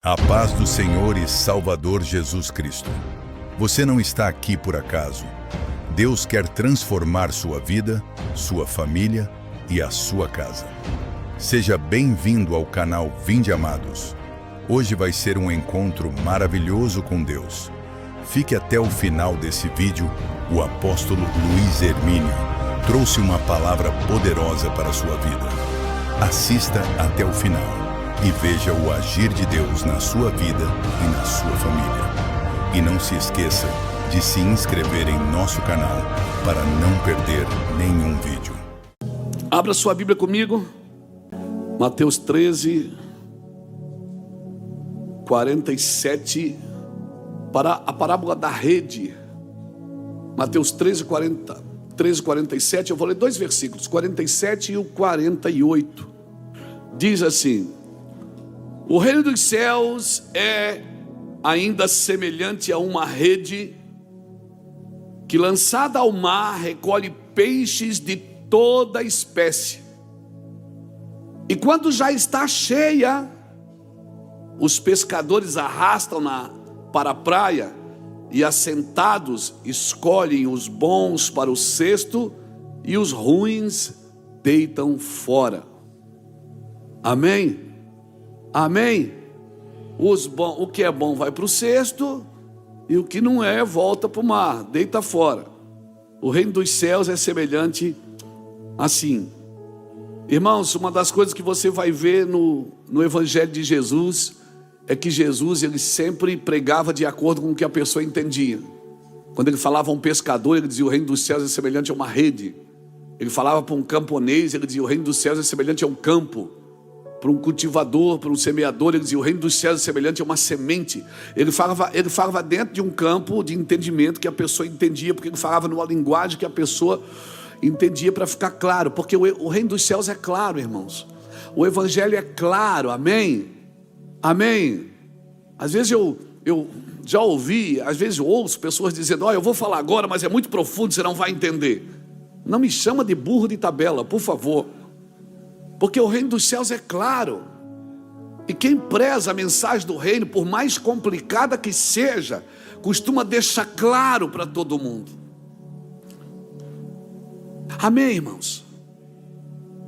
A paz do Senhor e Salvador Jesus Cristo. Você não está aqui por acaso. Deus quer transformar sua vida, sua família e a sua casa. Seja bem-vindo ao canal Vinde Amados. Hoje vai ser um encontro maravilhoso com Deus. Fique até o final desse vídeo. O apóstolo Luiz Hermínio trouxe uma palavra poderosa para a sua vida. Assista até o final e veja o agir de Deus na sua vida e na sua família. E não se esqueça de se inscrever em nosso canal para não perder nenhum vídeo. Abra sua Bíblia comigo, Mateus 13, 47, para a parábola da rede. Mateus 13, 47, eu vou ler dois versículos, 47 e o 48. Diz assim: o reino dos céus é ainda semelhante a uma rede que, lançada ao mar, recolhe peixes de toda espécie. E quando já está cheia, os pescadores arrastam-na para a praia e, assentados, escolhem os bons para o cesto e os ruins deitam fora. Amém? Amém? O que é bom vai para o cesto e o que não é volta para o mar, deita fora. O reino dos céus é semelhante assim. Irmãos, uma das coisas que você vai ver no Evangelho de Jesus é que Jesus, ele sempre pregava de acordo com o que a pessoa entendia. Quando ele falava a um pescador, ele dizia: o reino dos céus é semelhante a uma rede. Ele falava para um camponês, ele dizia: o reino dos céus é semelhante a um campo. Para um cultivador, para um semeador, ele dizia: o reino dos céus é semelhante a uma semente. Ele falava dentro de um campo de entendimento que a pessoa entendia, porque ele falava numa linguagem que a pessoa entendia, para ficar claro, porque o reino dos céus é claro, irmãos. O evangelho é claro, amém? Amém? Às vezes eu já ouvi, às vezes eu ouço pessoas dizendo: eu vou falar agora, mas é muito profundo, você não vai entender. Não me chama de burro de tabela, por favor. Porque o reino dos céus é claro. E quem preza a mensagem do reino, por mais complicada que seja, costuma deixar claro para todo mundo. Amém, irmãos?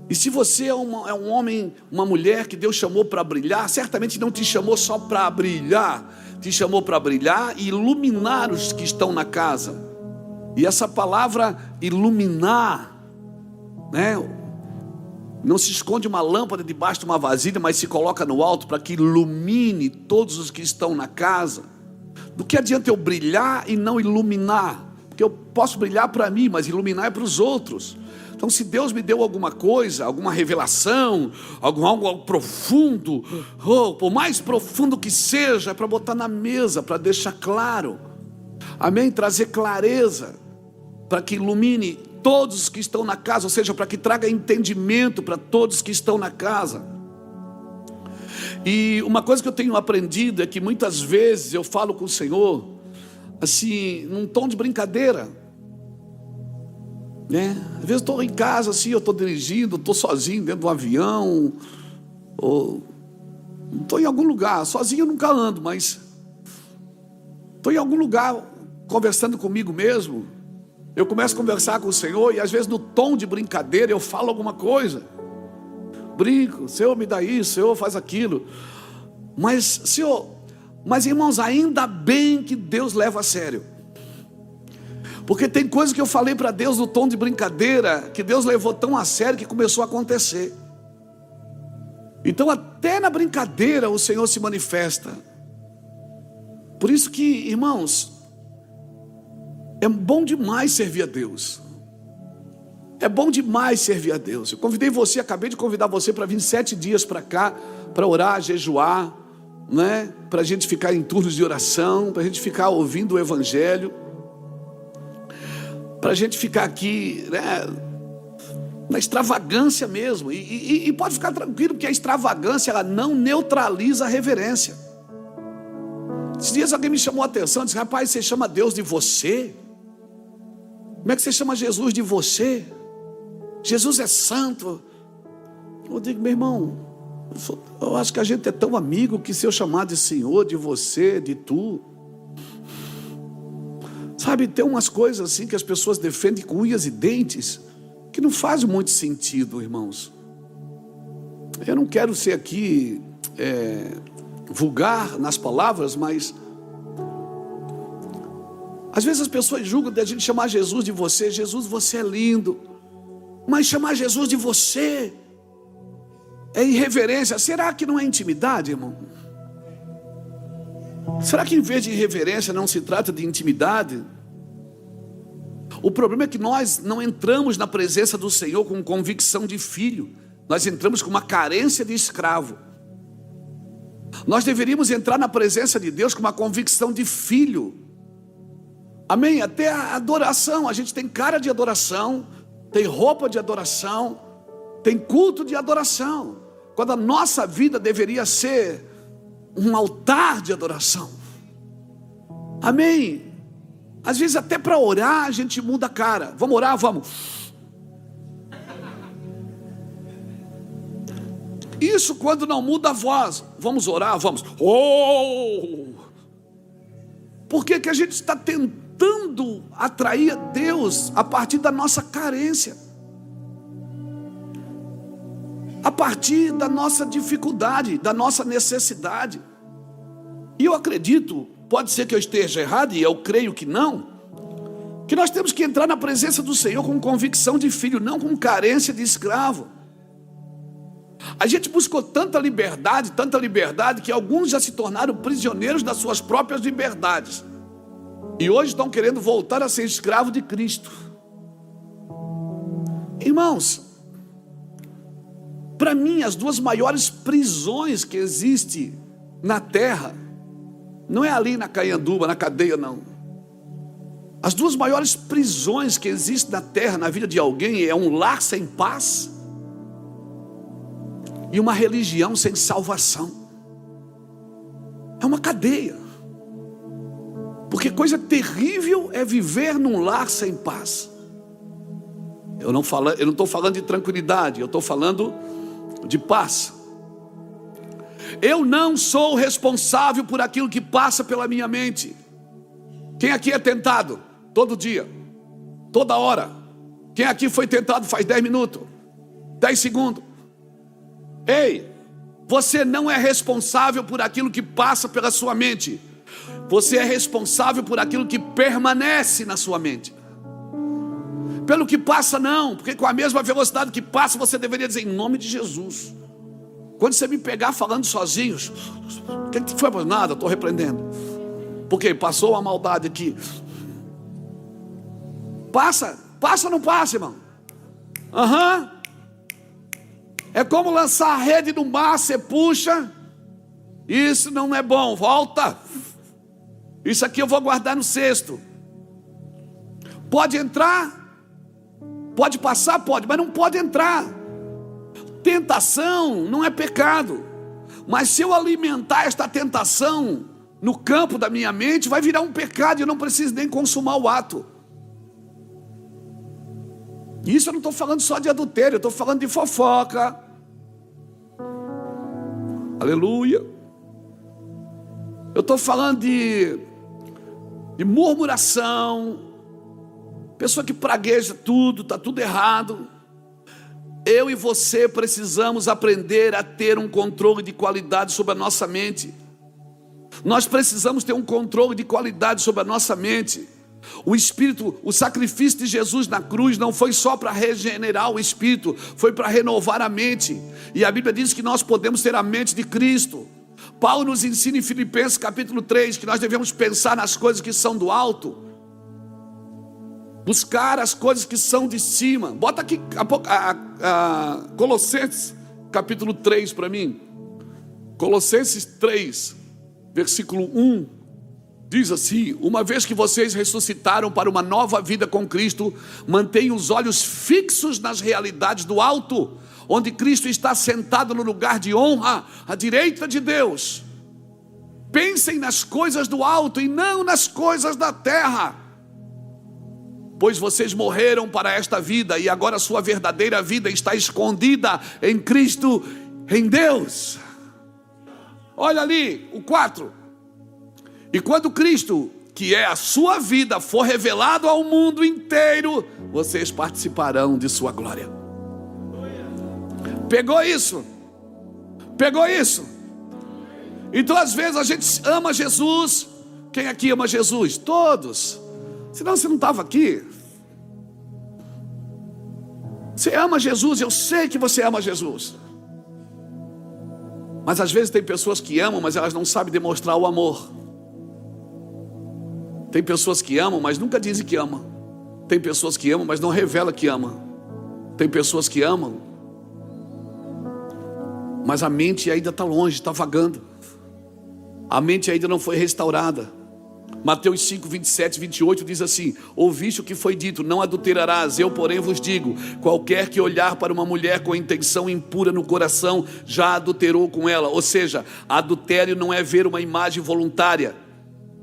E se você é um homem, uma mulher que Deus chamou para brilhar, certamente não te chamou só para brilhar, te chamou para brilhar e iluminar os que estão na casa. E essa palavra iluminar, né? Não se esconde uma lâmpada debaixo de uma vasilha, mas se coloca no alto para que ilumine todos os que estão na casa. Do que adianta eu brilhar e não iluminar? Porque eu posso brilhar para mim, mas iluminar é para os outros. Então, se Deus me deu alguma coisa, alguma revelação, algo profundo, por mais profundo que seja, é para botar na mesa, para deixar claro. Amém? Trazer clareza, para que ilumine todos que estão na casa, ou seja, para que traga entendimento para todos que estão na casa. E uma coisa que eu tenho aprendido é que muitas vezes eu falo com o Senhor assim, num tom de brincadeira, né? Às vezes eu estou em casa assim, eu estou dirigindo, estou sozinho dentro de um avião, ou estou em algum lugar, sozinho eu nunca ando, mas estou em algum lugar conversando comigo mesmo. Eu começo a conversar com o Senhor e às vezes no tom de brincadeira eu falo alguma coisa. Brinco: Senhor, me dá isso, Senhor, faz aquilo. Mas, Senhor, irmãos, ainda bem que Deus leva a sério. Porque tem coisas que eu falei para Deus no tom de brincadeira, que Deus levou tão a sério que começou a acontecer. Então até na brincadeira o Senhor se manifesta. Por isso que, irmãos, é bom demais servir a Deus. É bom demais servir a Deus. Eu convidei você, acabei de convidar você para vir 7 dias para cá, para orar, jejuar, né? Para a gente ficar em turnos de oração, para a gente ficar ouvindo o Evangelho, para a gente ficar aqui, né, na extravagância mesmo. E pode ficar tranquilo, porque a extravagância, ela não neutraliza a reverência. Esses dias alguém me chamou a atenção, disse: rapaz, você chama Deus de você? Como é que você chama Jesus de você? Jesus é santo. Eu digo: meu irmão, Eu acho que a gente é tão amigo que se eu chamar de senhor, de você, de tu... Sabe, tem umas coisas assim que as pessoas defendem com unhas e dentes, que não faz muito sentido, irmãos. Eu não quero ser aqui vulgar nas palavras, mas às vezes as pessoas julgam de a gente chamar Jesus de você. Jesus, você é lindo. Mas chamar Jesus de você é irreverência. Será que não é intimidade, irmão? Será que em vez de irreverência não se trata de intimidade? O problema é que nós não entramos na presença do Senhor com convicção de filho. Nós entramos com uma carência de escravo. Nós deveríamos entrar na presença de Deus com uma convicção de filho. Amém? Até a adoração, a gente tem cara de adoração, tem roupa de adoração, tem culto de adoração, quando a nossa vida deveria ser um altar de adoração. Amém? Às vezes até para orar a gente muda a cara. Vamos orar? Vamos. Isso quando não muda a voz. Vamos orar? Vamos. Oh! Por que a gente está tentando atrair a Deus a partir da nossa carência? A partir da nossa dificuldade, da nossa necessidade. E eu acredito, pode ser que eu esteja errado, e eu creio que não, que nós temos que entrar na presença do Senhor com convicção de filho, não com carência de escravo. A gente buscou tanta liberdade, que alguns já se tornaram prisioneiros das suas próprias liberdades. E hoje estão querendo voltar a ser escravo de Cristo. Irmãos, para mim, as duas maiores prisões que existem na terra, não é ali na Caianduba, na cadeia, não. As duas maiores prisões que existem na terra, na vida de alguém, é um lar sem paz e uma religião sem salvação. É uma cadeia. Porque coisa terrível é viver num lar sem paz. Eu não estou falando de tranquilidade, eu estou falando de paz. Eu não sou responsável por aquilo que passa pela minha mente. Quem aqui é tentado? Todo dia, toda hora. Quem aqui foi tentado faz 10 minutos, 10 segundos? Ei, você não é responsável por aquilo que passa pela sua mente. Você é responsável por aquilo que permanece na sua mente. Pelo que passa não, porque com a mesma velocidade que passa você deveria dizer em nome de Jesus. Quando você me pegar falando sozinho, o que foi? Nada, estou repreendendo. Porque passou uma maldade aqui. Passa ou não passa, irmão? É como lançar a rede no mar, você puxa. Isso não é bom, volta. Isso aqui eu vou guardar no cesto. Pode entrar? Pode passar? Pode, mas não pode entrar. Tentação não é pecado. Mas se eu alimentar esta tentação no campo da minha mente, vai virar um pecado e eu não preciso nem consumar o ato. Isso eu não estou falando só de adultério, eu estou falando de fofoca. Aleluia. Eu estou falando de murmuração. Pessoa que pragueja tudo, está tudo errado. Eu e você precisamos aprender a ter um controle de qualidade sobre a nossa mente. Nós precisamos ter um controle de qualidade sobre a nossa mente. O Espírito, o sacrifício de Jesus na cruz não foi só para regenerar o Espírito, foi para renovar a mente. E a Bíblia diz que nós podemos ter a mente de Cristo. Paulo nos ensina em Filipenses capítulo 3 que nós devemos pensar nas coisas que são do alto, buscar as coisas que são de cima. Bota aqui Colossenses capítulo 3 para mim. Colossenses 3, versículo 1, diz assim: uma vez que vocês ressuscitaram para uma nova vida com Cristo, mantenham os olhos fixos nas realidades do alto, onde Cristo está sentado no lugar de honra, à direita de Deus. Pensem nas coisas do alto e não nas coisas da terra, pois vocês morreram para esta vida e agora sua verdadeira vida está escondida em Cristo em Deus. Olha ali, o 4. E quando Cristo, que é a sua vida, for revelado ao mundo inteiro, vocês participarão de sua glória. Pegou isso? Pegou isso? Então às vezes a gente ama Jesus. Quem aqui ama Jesus? Todos. Senão você não estava aqui. Você ama Jesus, eu sei que você ama Jesus. Mas às vezes tem pessoas que amam, mas elas não sabem demonstrar o amor. Tem pessoas que amam, mas nunca dizem que amam. Tem pessoas que amam, mas não revelam que amam. Tem pessoas que amam, mas a mente ainda está longe, está vagando. A mente ainda não foi restaurada. Mateus 5, 27, 28 diz assim: ouviste o que foi dito, não adulterarás. Eu, porém, vos digo, qualquer que olhar para uma mulher com intenção impura no coração, já adulterou com ela. Ou seja, adultério não é ver uma imagem voluntária,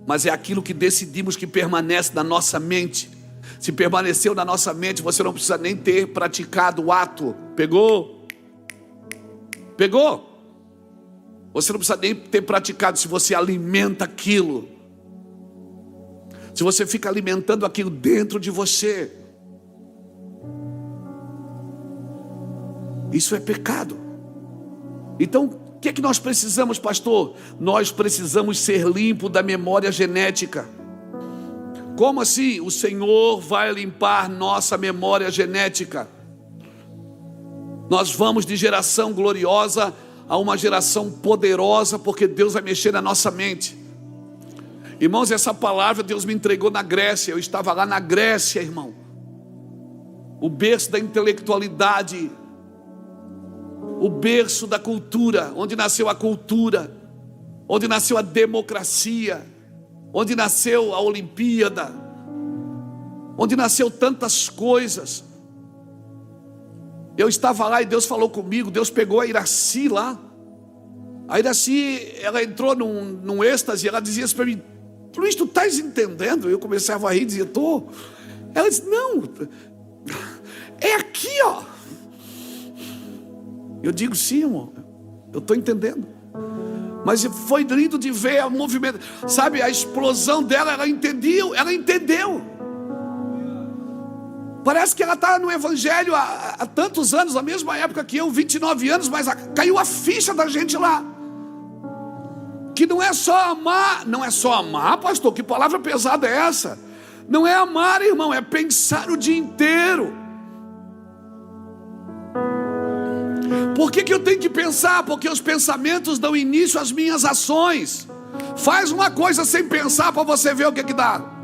mas é aquilo que decidimos que permanece na nossa mente. Se permaneceu na nossa mente, você não precisa nem ter praticado o ato. Pegou? Pegou? Você não precisa nem ter praticado. Se você alimenta aquilo, se você fica alimentando aquilo dentro de você, isso é pecado. Então, o que é que nós precisamos, pastor? Nós precisamos ser limpos da memória genética. Como assim? O Senhor vai limpar nossa memória genética. Nós vamos de geração gloriosa a uma geração poderosa, porque Deus vai mexer na nossa mente. Irmãos, essa palavra Deus me entregou na Grécia. Eu estava lá na Grécia, irmão, o berço da intelectualidade, o berço da cultura, onde nasceu a cultura, onde nasceu a democracia, onde nasceu a Olimpíada, onde nasceu tantas coisas. Eu estava lá e Deus falou comigo. Deus pegou a Iraci lá. A Iraci, ela entrou num êxtase. Ela dizia assim para mim: Luiz, tu estás entendendo? Eu começava a rir e dizia: tô. Ela disse: não, é aqui, ó. Eu digo: sim, irmão, eu estou entendendo. Mas foi lindo de ver o movimento, sabe, a explosão dela. Ela entendeu, ela entendeu. Parece que ela está no evangelho há tantos anos, na mesma época que eu, 29 anos, mas caiu a ficha da gente lá. Que não é só amar. Não é só amar, pastor, que palavra pesada é essa? Não é amar, irmão, é pensar o dia inteiro. Por que eu tenho que pensar? Porque os pensamentos dão início às minhas ações. Faz uma coisa sem pensar para você ver o que dá.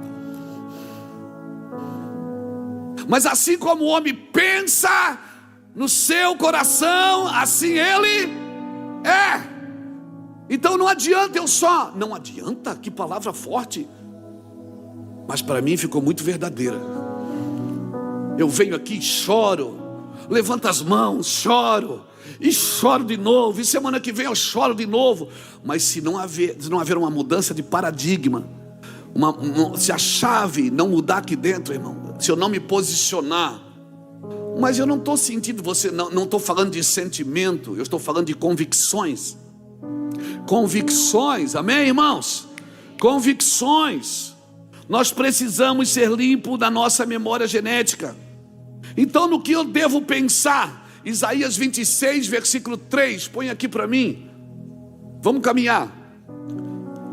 Mas assim como o homem pensa no seu coração, assim ele é. Então não adianta eu só... Não adianta? Que palavra forte. Mas para mim ficou muito verdadeira. Eu venho aqui e choro, levanto as mãos, choro, e choro de novo, e semana que vem eu choro de novo. Mas se não haver uma mudança de paradigma, se a chave não mudar aqui dentro, irmão, se eu não me posicionar... Mas eu não estou sentindo você, não estou falando de sentimento, eu estou falando de convicções. Convicções, amém, irmãos? Convicções. Nós precisamos ser limpos da nossa memória genética. Então, no que eu devo pensar? Isaías 26, versículo 3, põe aqui para mim. Vamos caminhar.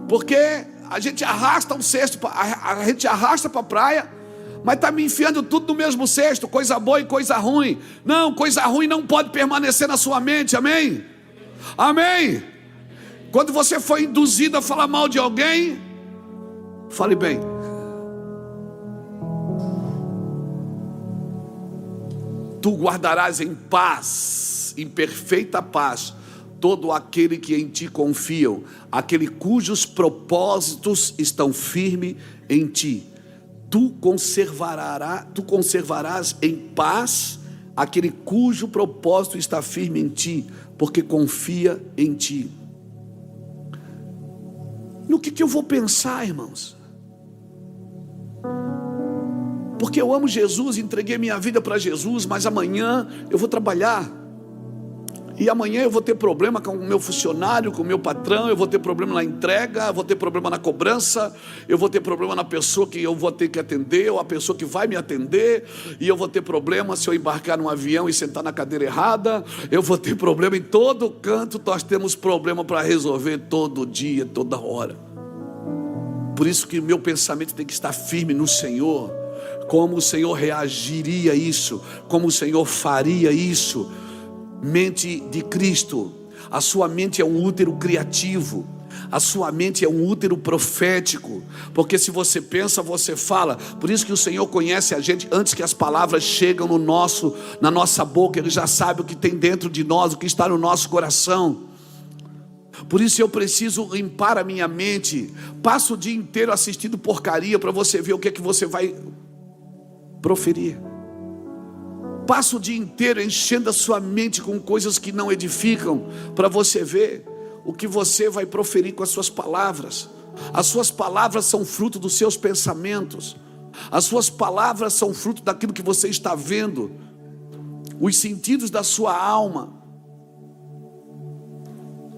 Porque a gente arrasta um cesto, a gente arrasta para a praia, mas está me enfiando tudo no mesmo cesto, coisa boa e coisa ruim. Não, coisa ruim não pode permanecer na sua mente, amém? Amém? Quando você foi induzido a falar mal de alguém, fale bem. Tu guardarás em paz, em perfeita paz, todo aquele que em ti confiam, aquele cujos propósitos estão firmes em ti. Tu conservarás em paz aquele cujo propósito está firme em ti, porque confia em ti. No que eu vou pensar, irmãos? Porque eu amo Jesus, entreguei minha vida para Jesus, mas amanhã eu vou trabalhar. E amanhã eu vou ter problema com o meu funcionário, com o meu patrão, eu vou ter problema na entrega, eu vou ter problema na cobrança, eu vou ter problema na pessoa que eu vou ter que atender, ou a pessoa que vai me atender, e eu vou ter problema se eu embarcar num avião e sentar na cadeira errada, eu vou ter problema em todo canto. Nós temos problema para resolver todo dia, toda hora. Por isso que o meu pensamento tem que estar firme no Senhor. Como o Senhor reagiria a isso, como o Senhor faria isso. Mente de Cristo. A sua mente é um útero criativo. A sua mente é um útero profético. Porque se você pensa, você fala. Por isso que o Senhor conhece a gente antes que as palavras chegam na nossa boca. Ele já sabe o que tem dentro de nós, o que está no nosso coração. Por isso eu preciso limpar a minha mente. Passa o dia inteiro assistindo porcaria para você ver o que é que você vai proferir. Passa o dia inteiro enchendo a sua mente com coisas que não edificam, para você ver o que você vai proferir com as suas palavras. As suas palavras são fruto dos seus pensamentos. As suas palavras são fruto daquilo que você está vendo. Os sentidos da sua alma: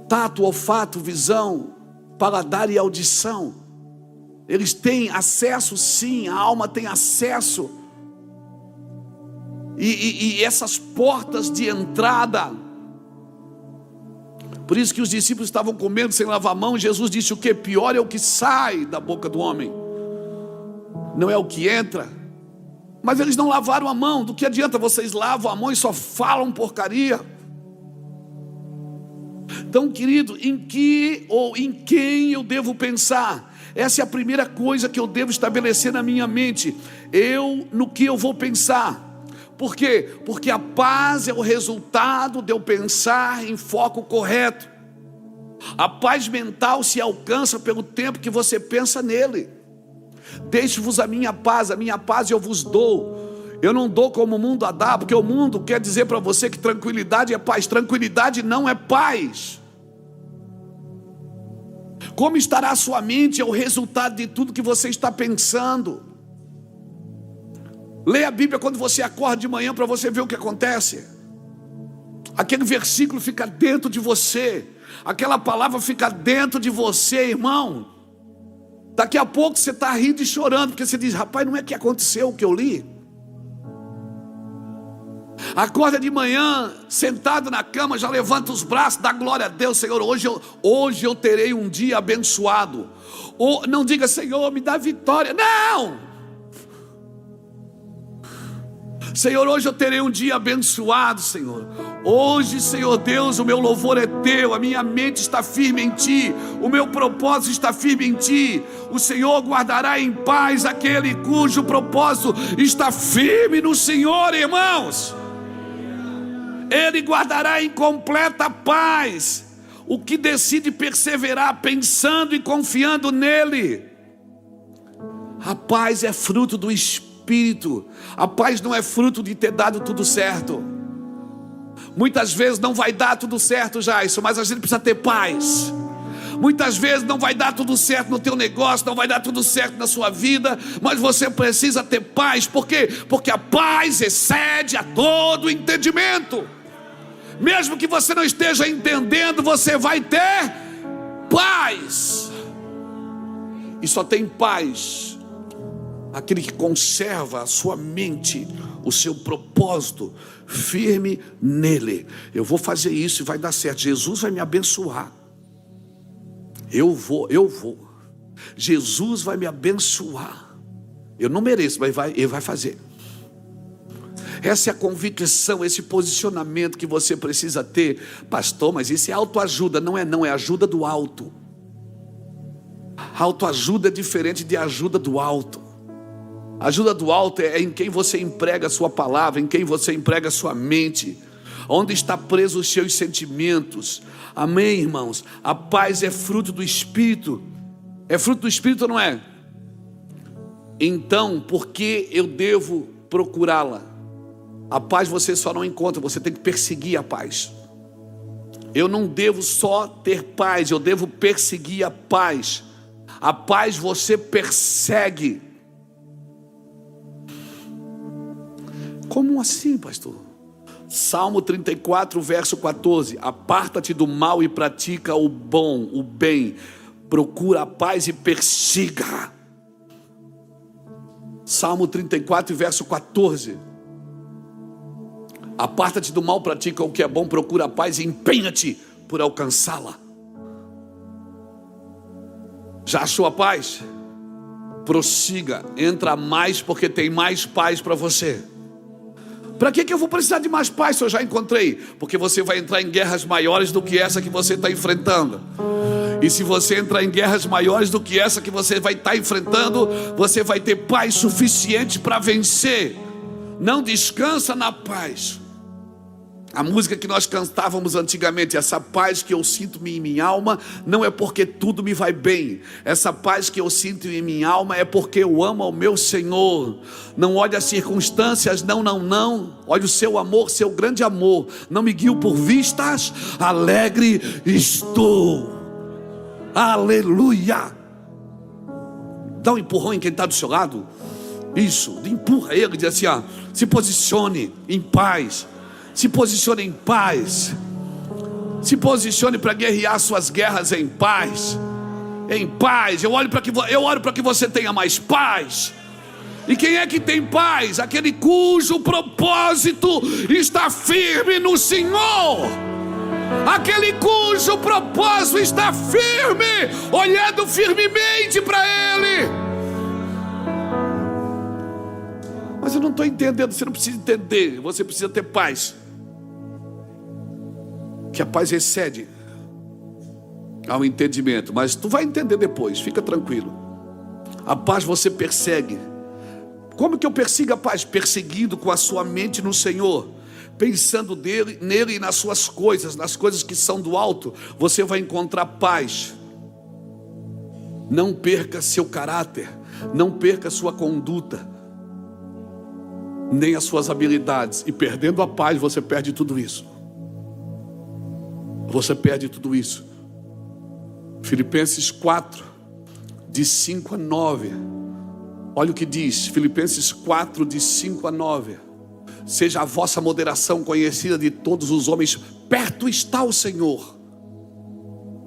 tato, olfato, visão, paladar e audição. Eles têm acesso, sim, a alma tem acesso. E essas portas de entrada. Por isso que os discípulos estavam comendo sem lavar a mão. Jesus disse o que? Pior é o que sai da boca do homem, não é o que entra. Mas eles não lavaram a mão. Do que adianta? Vocês lavam a mão e só falam porcaria. Então, querido, em que ou em quem eu devo pensar? Essa é a primeira coisa que eu devo estabelecer na minha mente. No que eu vou pensar. Por quê? Porque a paz é o resultado de eu pensar em foco correto. A paz mental se alcança pelo tempo que você pensa nele. Deixe-vos a minha paz eu vos dou. Eu não dou como o mundo a dá, porque o mundo quer dizer para você que tranquilidade é paz. Tranquilidade não é paz. Como estará a sua mente é o resultado de tudo que você está pensando. Leia a Bíblia quando você acorda de manhã para você ver o que acontece. Aquele versículo fica dentro de você. Aquela palavra fica dentro de você, irmão. Daqui a pouco você está rindo e chorando, porque você diz: rapaz, não é que aconteceu o que eu li? Acorda de manhã, sentado na cama, já levanta os braços, dá glória a Deus. Senhor, hoje eu terei um dia abençoado. Ou não diga: Senhor, me dá vitória. Não! Senhor, hoje eu terei um dia abençoado, Senhor. Hoje, Senhor Deus, o meu louvor é teu, a minha mente está firme em ti, o meu propósito está firme em ti. O Senhor guardará em paz aquele cujo propósito está firme no Senhor, irmãos. Ele guardará em completa paz o que decide perseverar pensando e confiando nele. A paz é fruto do Espírito. A paz não é fruto de ter dado tudo certo. Muitas vezes não vai dar tudo certo, Jairson, mas a gente precisa ter paz. Muitas vezes não vai dar tudo certo no teu negócio, não vai dar tudo certo na sua vida, mas você precisa ter paz. Por quê? Porque a paz excede a todo entendimento. Mesmo que você não esteja entendendo, você vai ter paz. E só tem paz aquele que conserva a sua mente, o seu propósito firme nele. Eu vou fazer isso e vai dar certo. Jesus vai me abençoar. Eu vou. Jesus vai me abençoar. Eu não mereço, mas ele vai fazer. Essa é a convicção, esse posicionamento que você precisa ter. Pastor, mas isso é autoajuda. Não, é ajuda do alto. Autoajuda é diferente de ajuda do alto. Ajuda do alto é em quem você emprega a sua palavra, em quem você emprega a sua mente, onde está preso os seus sentimentos. Amém, irmãos? A paz é fruto do Espírito. É fruto do Espírito ou não é? Então, por que eu devo procurá-la? A paz você só não encontra, você tem que perseguir a paz. Eu não devo só ter paz, eu devo perseguir a paz. A paz você persegue. Como assim, pastor? Salmo 34, verso 14. Aparta-te do mal e pratica o bom, o bem. Procura a paz e persiga. Salmo 34, verso 14. Aparta-te do mal, pratica o que é bom, procura a paz e empenha-te por alcançá-la. Já achou a paz? Prossiga, entra mais, porque tem mais paz para você. Para que eu vou precisar de mais paz se eu já encontrei? Porque você vai entrar em guerras maiores do que essa que você está enfrentando. E se você entrar em guerras maiores do que essa que você vai estar enfrentando, você vai ter paz suficiente para vencer. Não descansa na paz. A música que nós cantávamos antigamente, essa paz que eu sinto em minha alma, não é porque tudo me vai bem. Essa paz que eu sinto em minha alma é porque eu amo ao meu Senhor. Não olhe as circunstâncias, não. Olhe o seu amor, seu grande amor. Não me guio por vistas, alegre estou. Aleluia. Dá um empurrão em quem está do seu lado. Isso, empurra ele, diz assim, se posicione em paz. Se posicione em paz. Se posicione para guerrear suas guerras em paz. Em paz. Eu oro para que você tenha mais paz. E quem é que tem paz? Aquele cujo propósito está firme no Senhor. Aquele cujo propósito está firme, olhando firmemente para Ele. Mas eu não estou entendendo. Você não precisa entender, você precisa ter paz. Que a paz excede ao entendimento, mas tu vai entender depois, fica tranquilo. A paz você persegue. Como que eu persigo a paz? Perseguindo com a sua mente no Senhor, pensando nele e nas suas coisas, nas coisas que são do alto. Você vai encontrar paz. Não perca seu caráter, não perca sua conduta, nem as suas habilidades. E perdendo a paz, você perde tudo isso. Você perde tudo isso. Filipenses 4, de 5 a 9. Olha o que diz, Filipenses 4, de 5 a 9. Seja a vossa moderação conhecida de todos os homens, perto está o Senhor.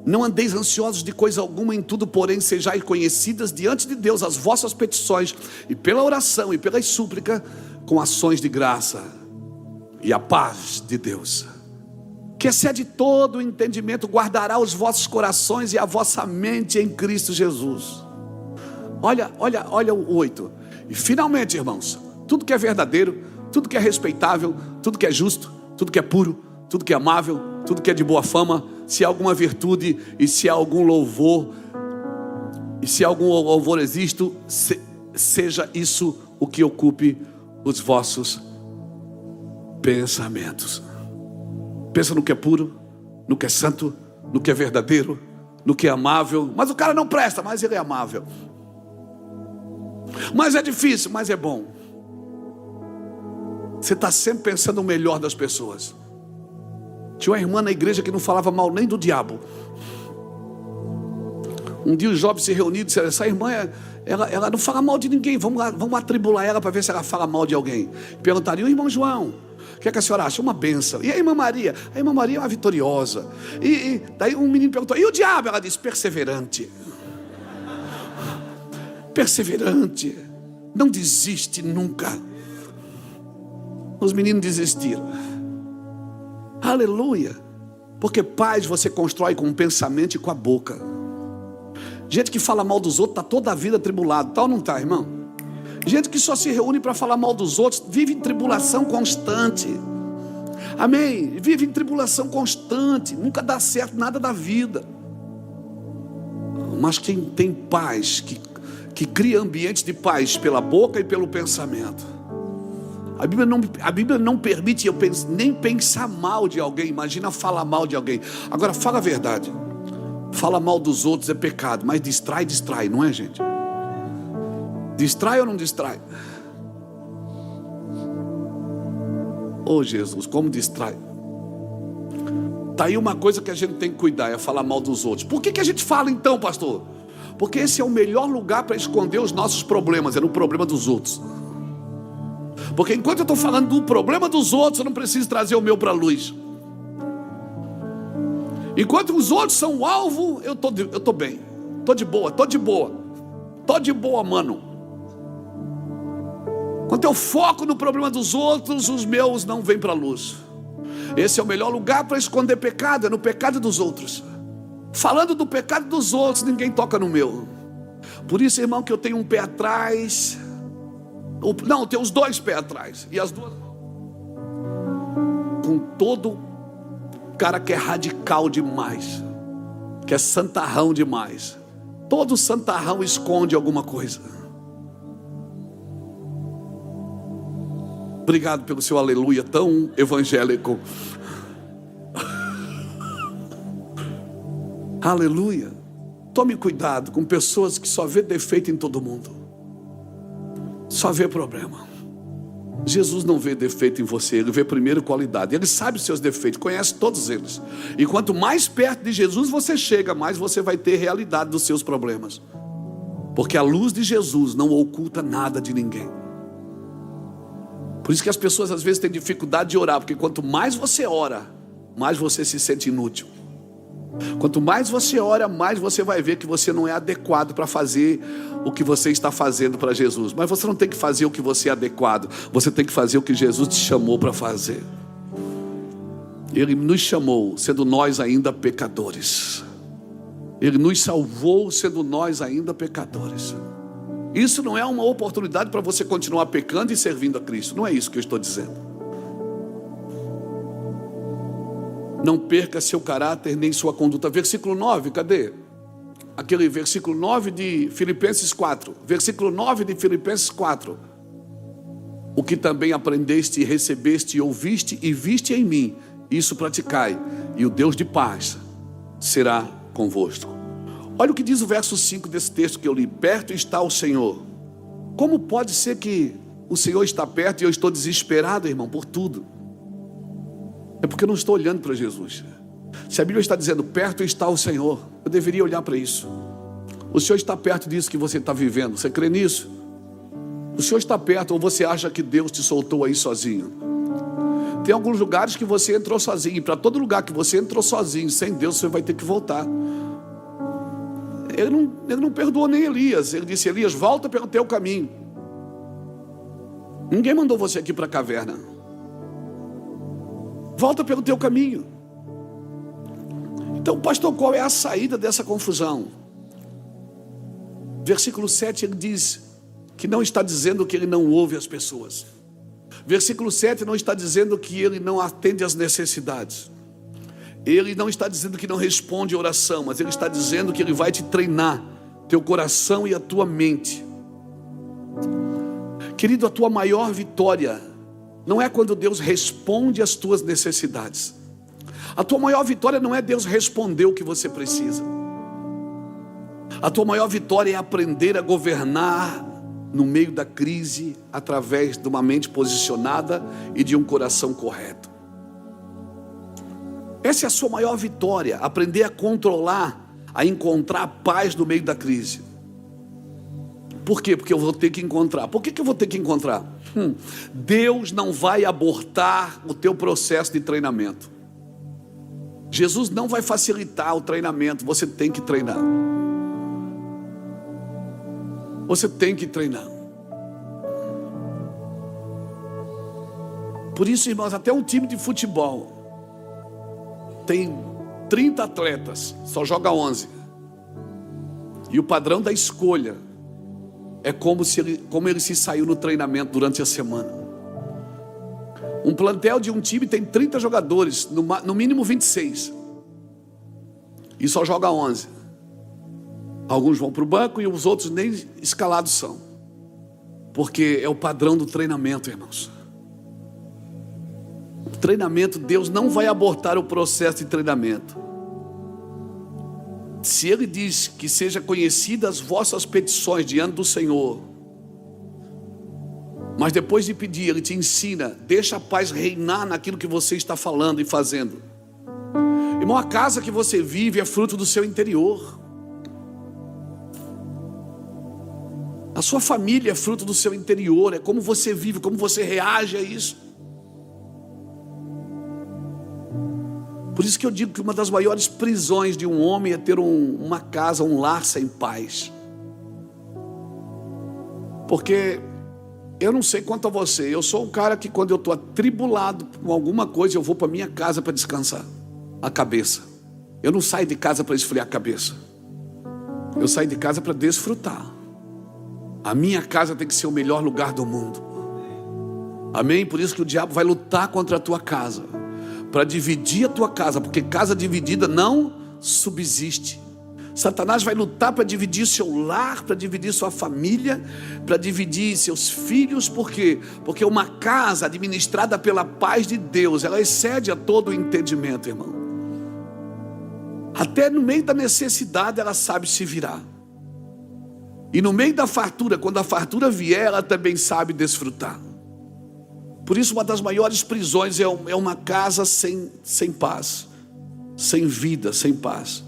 Não andeis ansiosos de coisa alguma, em tudo, porém, sejais conhecidas diante de Deus as vossas petições, e pela oração e pela súplica, com ações de graça. E a paz de Deus, que excede todo o entendimento, guardará os vossos corações e a vossa mente em Cristo Jesus. Olha o 8. E finalmente, irmãos, tudo que é verdadeiro, tudo que é respeitável, tudo que é justo, tudo que é puro, tudo que é amável, tudo que é de boa fama, se há alguma virtude e se há algum louvor, existe, seja isso o que ocupe os vossos pensamentos. Pensa no que é puro, no que é santo, no que é verdadeiro, no que é amável. Mas o cara não presta, mas ele é amável. Mas é difícil, mas é bom. Você está sempre pensando o melhor das pessoas. Tinha uma irmã na igreja que não falava mal nem do diabo. Um dia os jovens se reuniram e disseram: essa irmã, ela não fala mal de ninguém, vamos atribular ela para ver se ela fala mal de alguém. Perguntariam: o irmão João, o que é que a senhora acha? Uma bênção. E a irmã Maria? A irmã Maria é uma vitoriosa. E daí um menino perguntou: e o diabo? Ela disse: perseverante. Perseverante. Não desiste nunca. Os meninos desistiram. Aleluia. Porque paz você constrói com o pensamento e com a boca. Gente que fala mal dos outros está toda a vida atribulado. Tal não está, irmão? Gente que só se reúne para falar mal dos outros vive em tribulação constante. Amém? Vive em tribulação constante. Nunca dá certo nada da vida. Mas quem tem paz, que cria ambientes de paz pela boca e pelo pensamento. A Bíblia não permite nem pensar mal de alguém. Imagina falar mal de alguém. Agora fala a verdade. Fala mal dos outros é pecado, mas distrai, não é, gente? Distrai ou não distrai? Oh Jesus, como distrai. Está aí uma coisa que a gente tem que cuidar, é falar mal dos outros. Por que a gente fala então, pastor? Porque esse é o melhor lugar para esconder os nossos problemas, é no problema dos outros. Porque enquanto eu estou falando do problema dos outros, eu não preciso trazer o meu para a luz. Enquanto os outros são o alvo, eu estou bem. Estou de boa, mano. Quando eu foco no problema dos outros, os meus não vêm para a luz. Esse é o melhor lugar para esconder pecado, é no pecado dos outros. Falando do pecado dos outros, ninguém toca no meu. Por isso, irmão, que eu tenho um pé atrás. Não, eu tenho os dois pés atrás. E as duas mãos. Com todo cara que é radical demais, que é santarrão demais. Todo santarrão esconde alguma coisa. Obrigado pelo seu aleluia tão evangélico. Aleluia. Tome cuidado com pessoas que só vê defeito em todo mundo, só vê problema. Jesus não vê defeito em você, Ele vê primeiro qualidade. Ele sabe os seus defeitos, conhece todos eles. E quanto mais perto de Jesus você chega, mais você vai ter realidade dos seus problemas. Porque a luz de Jesus não oculta nada de ninguém. Por isso que as pessoas às vezes têm dificuldade de orar, porque quanto mais você ora, mais você se sente inútil. Quanto mais você ora, mais você vai ver que você não é adequado para fazer o que você está fazendo para Jesus. Mas você não tem que fazer o que você é adequado, você tem que fazer o que Jesus te chamou para fazer. Ele nos chamou sendo nós ainda pecadores. Ele nos salvou sendo nós ainda pecadores. Isso não é uma oportunidade para você continuar pecando e servindo a Cristo. Não é isso que eu estou dizendo. Não perca seu caráter nem sua conduta. Versículo 9, cadê? Aquele versículo 9 de Filipenses 4. Versículo 9 de Filipenses 4. O que também aprendeste, recebeste, ouviste e viste em mim, isso praticai, e o Deus de paz será convosco. Olha o que diz o verso 5 desse texto que eu li. Perto está o Senhor. Como pode ser que o Senhor está perto e eu estou desesperado, irmão, por tudo? É porque eu não estou olhando para Jesus. Se a Bíblia está dizendo perto está o Senhor, eu deveria olhar para isso. O Senhor está perto disso que você está vivendo. Você crê nisso? O Senhor está perto, ou você acha que Deus te soltou aí sozinho? Tem alguns lugares que você entrou sozinho, e para todo lugar que você entrou sozinho, sem Deus, você vai ter que voltar. Ele não perdoou nem Elias. Ele disse: Elias, volta pelo teu caminho. Ninguém mandou você aqui para a caverna. Volta pelo teu caminho. Então, pastor, qual é a saída dessa confusão? Versículo 7, ele diz que não está dizendo que ele não ouve as pessoas. Versículo 7 não está dizendo que ele não atende às necessidades. Ele não está dizendo que não responde a oração, mas ele está dizendo que ele vai te treinar, teu coração e a tua mente. Querido, a tua maior vitória não é quando Deus responde às tuas necessidades. A tua maior vitória não é Deus responder o que você precisa. A tua maior vitória é aprender a governar no meio da crise, através de uma mente posicionada e de um coração correto. Essa é a sua maior vitória, aprender a controlar, a encontrar paz no meio da crise. Por quê? Porque eu vou ter que encontrar. Por que eu vou ter que encontrar? Deus não vai abortar o teu processo de treinamento. Jesus não vai facilitar o treinamento, você tem que treinar. Você tem que treinar. Por isso, irmãos, até um time de futebol tem 30 atletas, só joga 11. E o padrão da escolha é como ele se saiu no treinamento durante a semana. Um plantel de um time tem 30 jogadores, no mínimo 26. E só joga 11. Alguns vão para o banco e os outros nem escalados são. Porque é o padrão do treinamento, irmãos. O treinamento, Deus não vai abortar o processo de treinamento. Se Ele diz que seja conhecidas as vossas petições diante do Senhor, mas depois de pedir, Ele te ensina, deixa a paz reinar naquilo que você está falando e fazendo. Irmão, a casa que você vive é fruto do seu interior. A sua família é fruto do seu interior, é como você vive, como você reage a isso. Por isso que eu digo que uma das maiores prisões de um homem é ter uma casa, um lar sem paz. Porque eu não sei quanto a você, eu sou um cara que quando eu estou atribulado com alguma coisa, eu vou para minha casa para descansar a cabeça. Eu não saio de casa para esfriar a cabeça. Eu saio de casa para desfrutar. A minha casa tem que ser o melhor lugar do mundo. Amém? Por isso que o diabo vai lutar contra a tua casa, para dividir a tua casa, porque casa dividida não subsiste. Satanás vai lutar para dividir seu lar, para dividir sua família, para dividir seus filhos. Por quê? Porque uma casa administrada pela paz de Deus, ela excede a todo o entendimento, irmão. Até no meio da necessidade ela sabe se virar. E no meio da fartura, quando a fartura vier, ela também sabe desfrutar. Por isso uma das maiores prisões é uma casa sem paz, sem vida, sem paz.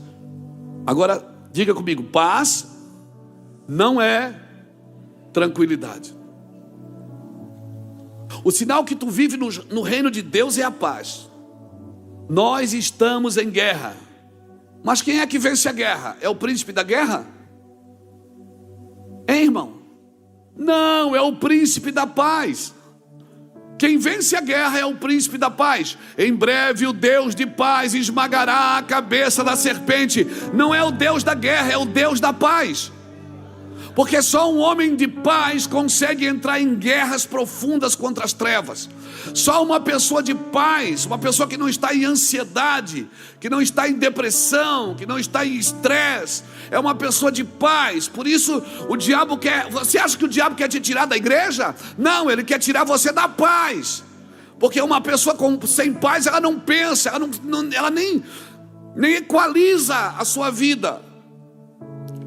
Agora, diga comigo, paz não é tranquilidade. O sinal que tu vive no reino de Deus é a paz. Nós estamos em guerra. Mas quem é que vence a guerra? É o príncipe da guerra? Hein, irmão? Não, é o príncipe da paz. Quem vence a guerra é o príncipe da paz. Em breve o Deus de paz esmagará a cabeça da serpente. Não é o Deus da guerra, é o Deus da paz. Porque só um homem de paz consegue entrar em guerras profundas contra as trevas. Só uma pessoa de paz, uma pessoa que não está em ansiedade, que não está em depressão, que não está em estresse, é uma pessoa de paz. Por isso o diabo quer... Você acha que o diabo quer te tirar da igreja? Não, ele quer tirar você da paz. Porque uma pessoa sem paz, ela não pensa, ela nem equaliza a sua vida.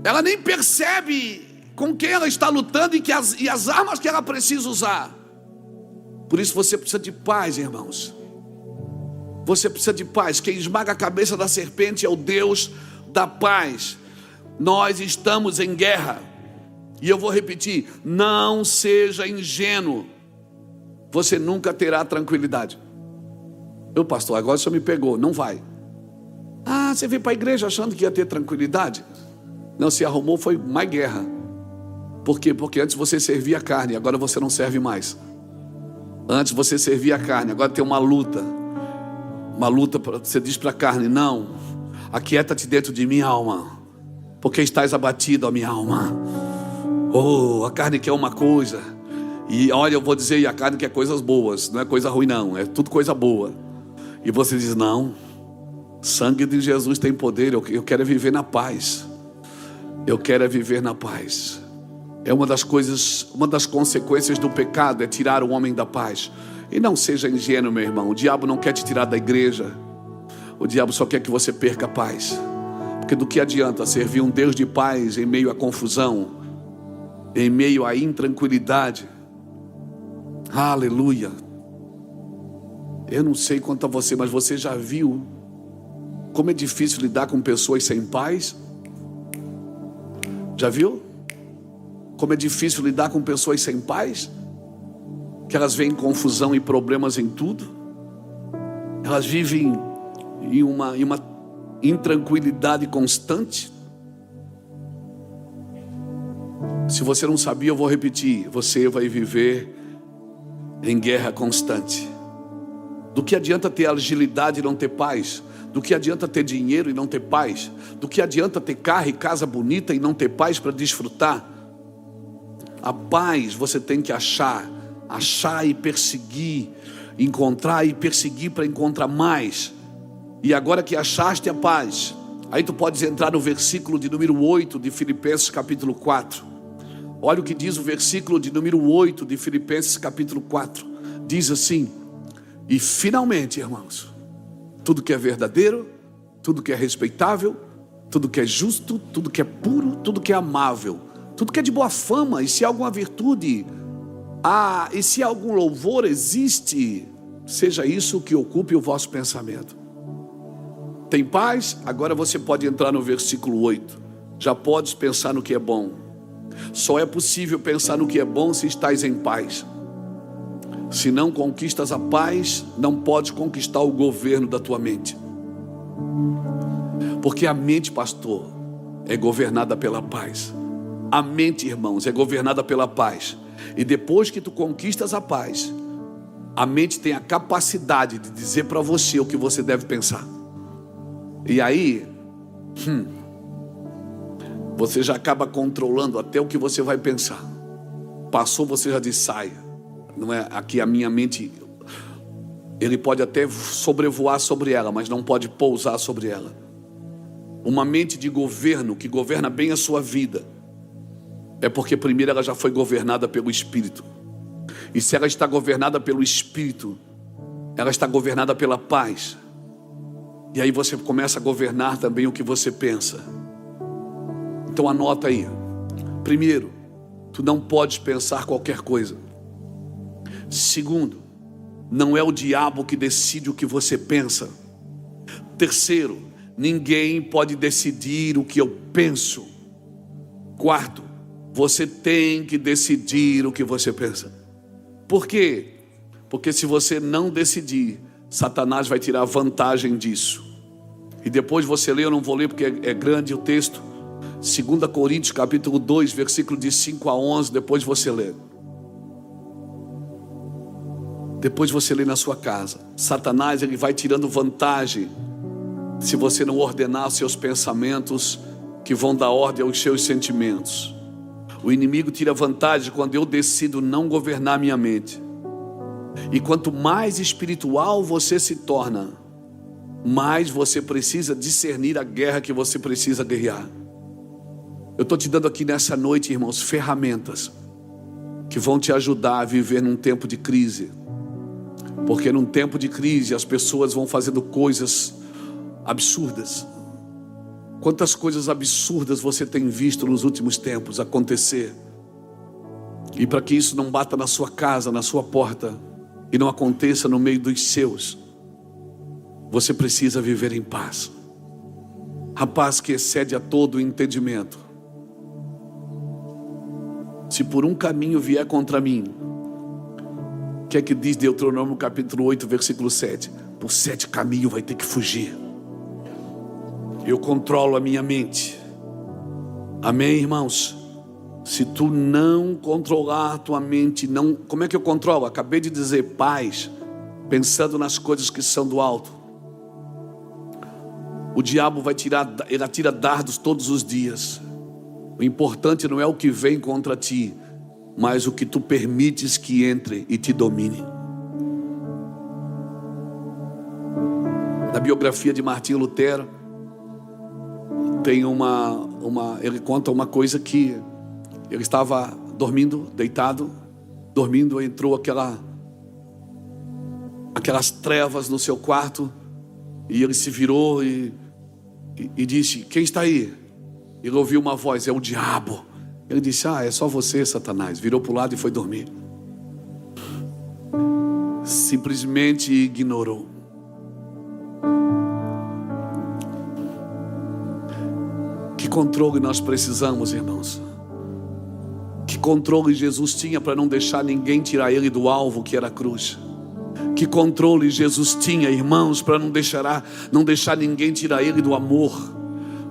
Ela nem percebe com quem ela está lutando e as armas que ela precisa usar. Por isso você precisa de paz, irmãos. Você precisa de paz. Quem esmaga a cabeça da serpente é o Deus da paz. Nós estamos em guerra. E eu vou repetir, não seja ingênuo. Você nunca terá tranquilidade. Eu, pastor, agora o senhor me pegou. Não vai. Ah, você veio para a igreja achando que ia ter tranquilidade? Não, se arrumou foi mais guerra. Por quê? Porque antes você servia a carne, agora você não serve mais. Antes você servia a carne, agora tem uma luta. Uma luta, você diz para a carne, não, aquieta-te dentro de mim, alma, porque estás abatido, ó minha alma. Oh, a carne quer uma coisa. E olha, eu vou dizer, a carne quer coisas boas, não é coisa ruim não, é tudo coisa boa. E você diz, não, sangue de Jesus tem poder, eu quero viver na paz. Eu quero viver na paz. É uma das consequências do pecado é tirar o homem da paz. E não seja ingênuo, meu irmão. O diabo não quer te tirar da igreja. O diabo só quer que você perca a paz. Porque do que adianta servir um Deus de paz em meio à confusão, em meio à intranquilidade? Aleluia. Eu não sei quanto a você, mas você já viu como é difícil lidar com pessoas sem paz? Já viu? Como é difícil lidar com pessoas sem paz? Que elas veem confusão e problemas em tudo. Elas vivem em uma intranquilidade constante. Se você não sabia, eu vou repetir. Você vai viver em guerra constante. Do que adianta ter agilidade e não ter paz? Do que adianta ter dinheiro e não ter paz? Do que adianta ter carro e casa bonita e não ter paz para desfrutar? A paz você tem que achar e perseguir, encontrar e perseguir para encontrar mais. E agora que achaste a paz, aí tu podes entrar no versículo de número 8 de Filipenses capítulo 4. Olha o que diz o versículo de número 8 de Filipenses capítulo 4. Diz assim: e finalmente, irmãos, tudo que é verdadeiro, tudo que é respeitável, tudo que é justo, tudo que é puro, tudo que é amável, tudo que é de boa fama, e se há alguma virtude, e se há algum louvor existe, seja isso que ocupe o vosso pensamento. Tem paz? Agora você pode entrar no versículo 8. Já podes pensar no que é bom. Só é possível pensar no que é bom se estás em paz. Se não conquistas a paz, não podes conquistar o governo da tua mente. Porque a mente, pastor, é governada pela paz. A mente, irmãos, é governada pela paz. E depois que tu conquistas a paz, a mente tem a capacidade de dizer para você o que você deve pensar. E aí, você já acaba controlando até o que você vai pensar. Passou, você já diz, sai. Não é aqui a minha mente. Ele pode até sobrevoar sobre ela, mas não pode pousar sobre ela. Uma mente de governo, que governa bem a sua vida, é porque primeiro ela já foi governada pelo Espírito. E se ela está governada pelo Espírito, ela está governada pela paz. E aí você começa a governar também o que você pensa. Então anota aí. Primeiro, tu não podes pensar qualquer coisa. Segundo, não é o diabo que decide o que você pensa. Terceiro, ninguém pode decidir o que eu penso. Quarto, você tem que decidir o que você pensa. Por quê? Porque se você não decidir, Satanás vai tirar vantagem disso. E depois você lê, eu não vou ler porque é grande o texto. 2 Coríntios capítulo 2, versículo de 5 a 11, depois você lê. Depois você lê na sua casa. Satanás, ele vai tirando vantagem se você não ordenar seus pensamentos, que vão dar ordem aos seus sentimentos. O inimigo tira vantagem quando eu decido não governar minha mente. E quanto mais espiritual você se torna, mais você precisa discernir a guerra que você precisa guerrear. Eu estou te dando aqui nessa noite, irmãos, ferramentas que vão te ajudar a viver num tempo de crise. Porque num tempo de crise as pessoas vão fazendo coisas absurdas. Quantas coisas absurdas você tem visto nos últimos tempos acontecer? E para que isso não bata na sua casa, na sua porta, e não aconteça no meio dos seus, você precisa viver em paz. A paz que excede a todo o entendimento. Se por um caminho vier contra mim, o que é que diz Deuteronômio capítulo 8, versículo 7? Por 7 caminhos vai ter que fugir. Eu controlo a minha mente. Amém, irmãos? Se tu não controlar a tua mente, não, como é que eu controlo? Acabei de dizer, paz, pensando nas coisas que são do alto. O diabo ele atira dardos todos os dias. O importante não é o que vem contra ti, mas o que tu permites que entre e te domine. Na biografia de Martinho Lutero, tem ele conta uma coisa que ele estava dormindo, deitado, dormindo, entrou aquelas trevas no seu quarto, e ele se virou e disse, quem está aí? Ele ouviu uma voz, é o diabo. Ele disse, é só você, Satanás. Virou para o lado e foi dormir. Simplesmente ignorou. Que controle nós precisamos, irmãos? Que controle Jesus tinha para não deixar ninguém tirar ele do alvo que era a cruz? Que controle Jesus tinha, irmãos, para não deixar ninguém tirar ele do amor,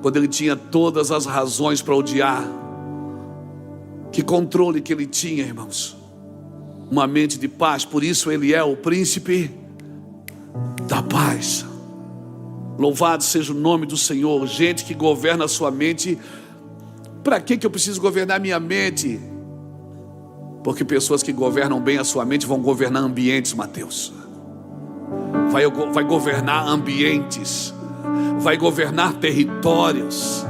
quando ele tinha todas as razões para odiar? Que controle que ele tinha, irmãos? Uma mente de paz. Por isso ele é o príncipe da paz. Louvado seja o nome do Senhor. Gente que governa a sua mente. Para que eu preciso governar minha mente? Porque pessoas que governam bem a sua mente vão governar ambientes, Mateus. Vai governar ambientes. Vai governar territórios.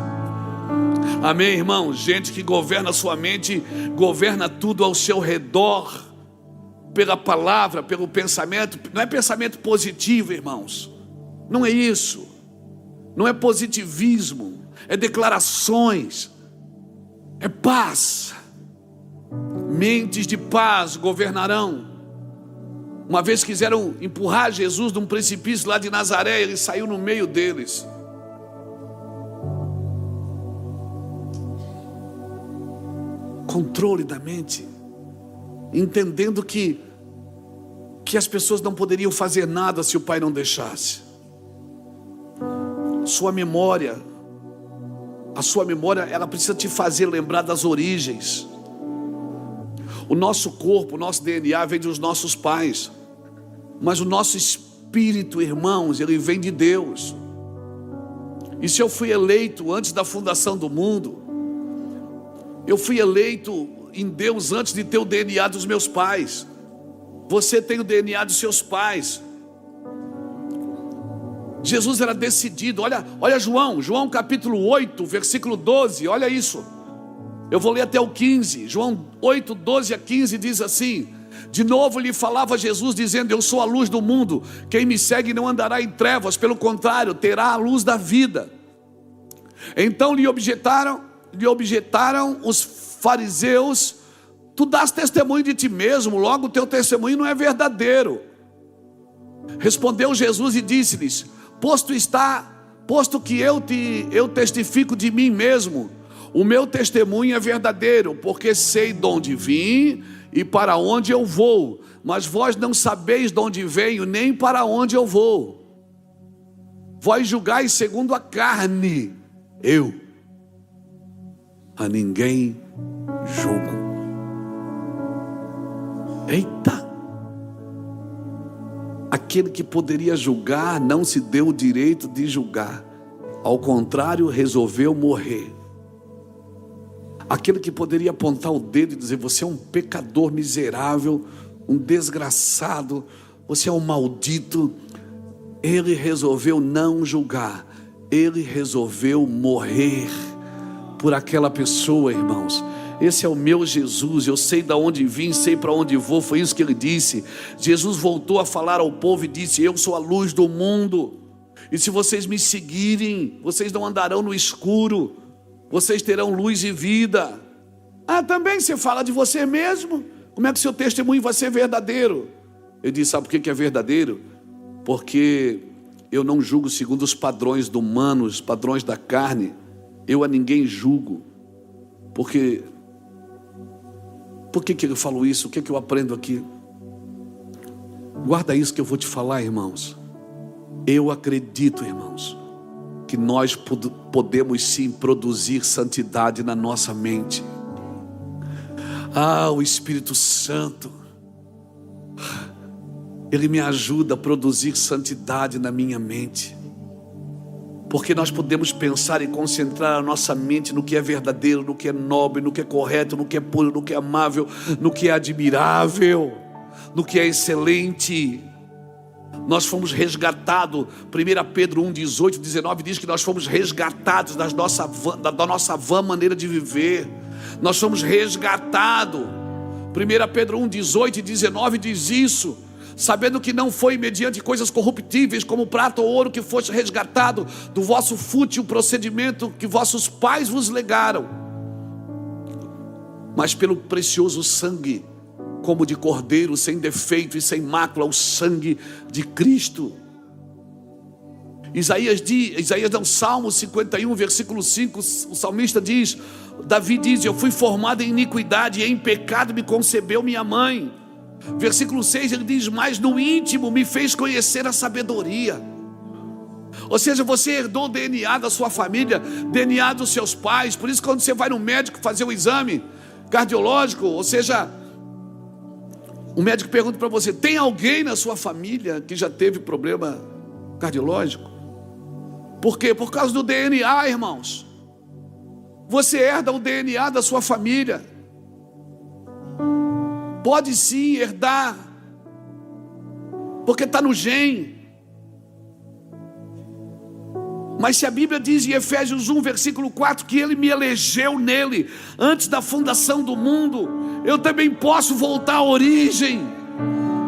Amém, irmão? Gente que governa a sua mente, governa tudo ao seu redor, pela palavra, pelo pensamento. Não é pensamento positivo, irmãos. Não é isso. Não é positivismo. É declarações. É paz. Mentes de paz governarão. Uma vez quiseram empurrar Jesus de um precipício lá de Nazaré, ele saiu no meio deles. controle da mente, entendendo que as pessoas não poderiam fazer nada se o pai não deixasse. A sua memória, ela precisa te fazer lembrar das origens. O nosso corpo, o nosso DNA vem dos nossos pais, mas o nosso espírito, irmãos, ele vem de Deus. E se eu fui eleito antes da fundação do mundo, eu fui eleito em Deus antes de ter o DNA dos meus pais. Você tem o DNA dos seus pais. Jesus era decidido. Olha João capítulo 8, versículo 12, olha isso. Eu vou ler até o 15. João 8, 12 a 15 diz assim: de novo lhe falava Jesus, dizendo: eu sou a luz do mundo, quem me segue não andará em trevas, pelo contrário, terá a luz da vida. Então lhe objetaram os fariseus: tu dás testemunho de ti mesmo, logo o teu testemunho não é verdadeiro. Respondeu Jesus e disse-lhes: posto que eu testifico de mim mesmo, o meu testemunho é verdadeiro, porque sei de onde vim e para onde eu vou, mas vós não sabeis de onde venho, nem para onde eu vou. Vós julgais segundo a carne, eu a ninguém julgo. Eita! Aquele que poderia julgar não se deu o direito de julgar, ao contrário, resolveu morrer. Aquele que poderia apontar o dedo e dizer: você é um pecador miserável, um desgraçado, você é um maldito, ele resolveu não julgar, ele resolveu morrer por aquela pessoa, irmãos. Esse é o meu Jesus, eu sei de onde vim, sei para onde vou, foi isso que ele disse. Jesus voltou a falar ao povo e disse: eu sou a luz do mundo, e se vocês me seguirem, vocês não andarão no escuro, vocês terão luz e vida. Também você fala de você mesmo, como é que seu testemunho vai ser verdadeiro? Ele disse: sabe por que é verdadeiro? Porque eu não julgo segundo os padrões do humano, os padrões da carne. Eu a ninguém julgo. Por que ele falou isso? O que eu aprendo aqui? Guarda isso que eu vou te falar, irmãos. Eu acredito, irmãos, que nós podemos sim produzir santidade na nossa mente. O Espírito Santo, ele me ajuda a produzir santidade na minha mente. Porque nós podemos pensar e concentrar a nossa mente no que é verdadeiro, no que é nobre, no que é correto, no que é puro, no que é amável, no que é admirável, no que é excelente. Nós fomos resgatados. 1 Pedro 1, 18, 19 diz que nós fomos resgatados da nossa vã maneira de viver. Nós somos resgatados. 1 Pedro 1, 18 e 19 diz isso: sabendo que não foi mediante coisas corruptíveis, como prata ou ouro, que foste resgatado do vosso fútil procedimento que vossos pais vos legaram, mas pelo precioso sangue, como de cordeiro, sem defeito e sem mácula, o sangue de Cristo. Isaías no Salmo 51, versículo 5, o salmista diz, Davi diz: eu fui formado em iniquidade, e em pecado me concebeu minha mãe. Versículo 6, ele diz: mas no íntimo me fez conhecer a sabedoria. Ou seja, você herdou o DNA da sua família, DNA dos seus pais. Por isso, quando você vai no médico fazer um exame cardiológico, ou seja, o médico pergunta para você: tem alguém na sua família que já teve problema cardiológico? Por quê? Por causa do DNA, irmãos. Você herda o DNA da sua família. Pode sim herdar, porque está no gene. Mas se a Bíblia diz em Efésios 1, versículo 4, que Ele me elegeu nele antes da fundação do mundo, eu também posso voltar à origem,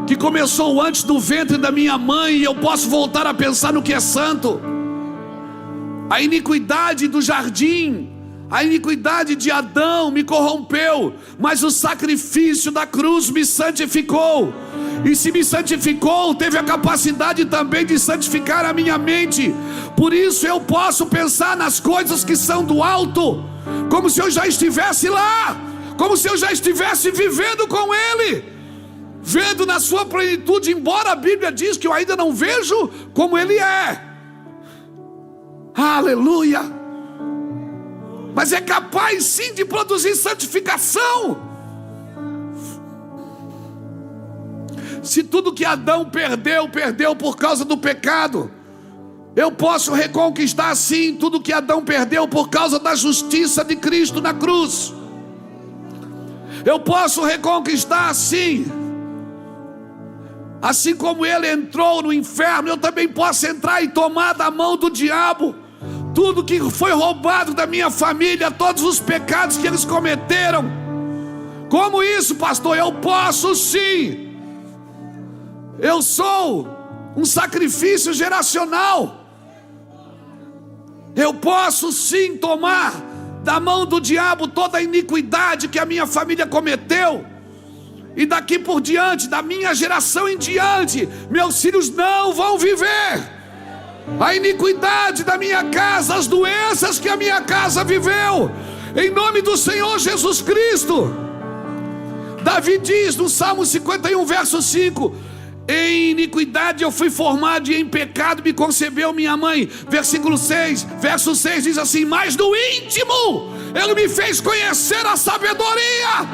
que começou antes do ventre da minha mãe, e eu posso voltar a pensar no que é santo. A iniquidade do jardim, a iniquidade de Adão me corrompeu, mas o sacrifício da cruz me santificou. E se me santificou, teve a capacidade também de santificar a minha mente. Por isso eu posso pensar nas coisas que são do alto, como se eu já estivesse lá, como se eu já estivesse vivendo com Ele, vendo na sua plenitude, embora a Bíblia diz que eu ainda não vejo como Ele é. Aleluia! Mas é capaz sim de produzir santificação. Se tudo que Adão perdeu por causa do pecado, eu posso reconquistar sim tudo que Adão perdeu por causa da justiça de Cristo na cruz. Eu posso reconquistar sim. Assim como ele entrou no inferno, eu também posso entrar e tomar da mão do diabo tudo que foi roubado da minha família, todos os pecados que eles cometeram. Como isso, pastor? Eu posso sim. Eu sou um sacrifício geracional. Eu posso sim tomar da mão do diabo toda a iniquidade que a minha família cometeu. E daqui por diante, da minha geração em diante, meus filhos não vão viver a iniquidade da minha casa, as doenças que a minha casa viveu, em nome do Senhor Jesus Cristo. Davi diz no Salmo 51, verso 5: em iniquidade eu fui formado, e em pecado me concebeu minha mãe. Versículo 6, verso 6 diz assim: mas no íntimo Ele me fez conhecer a sabedoria.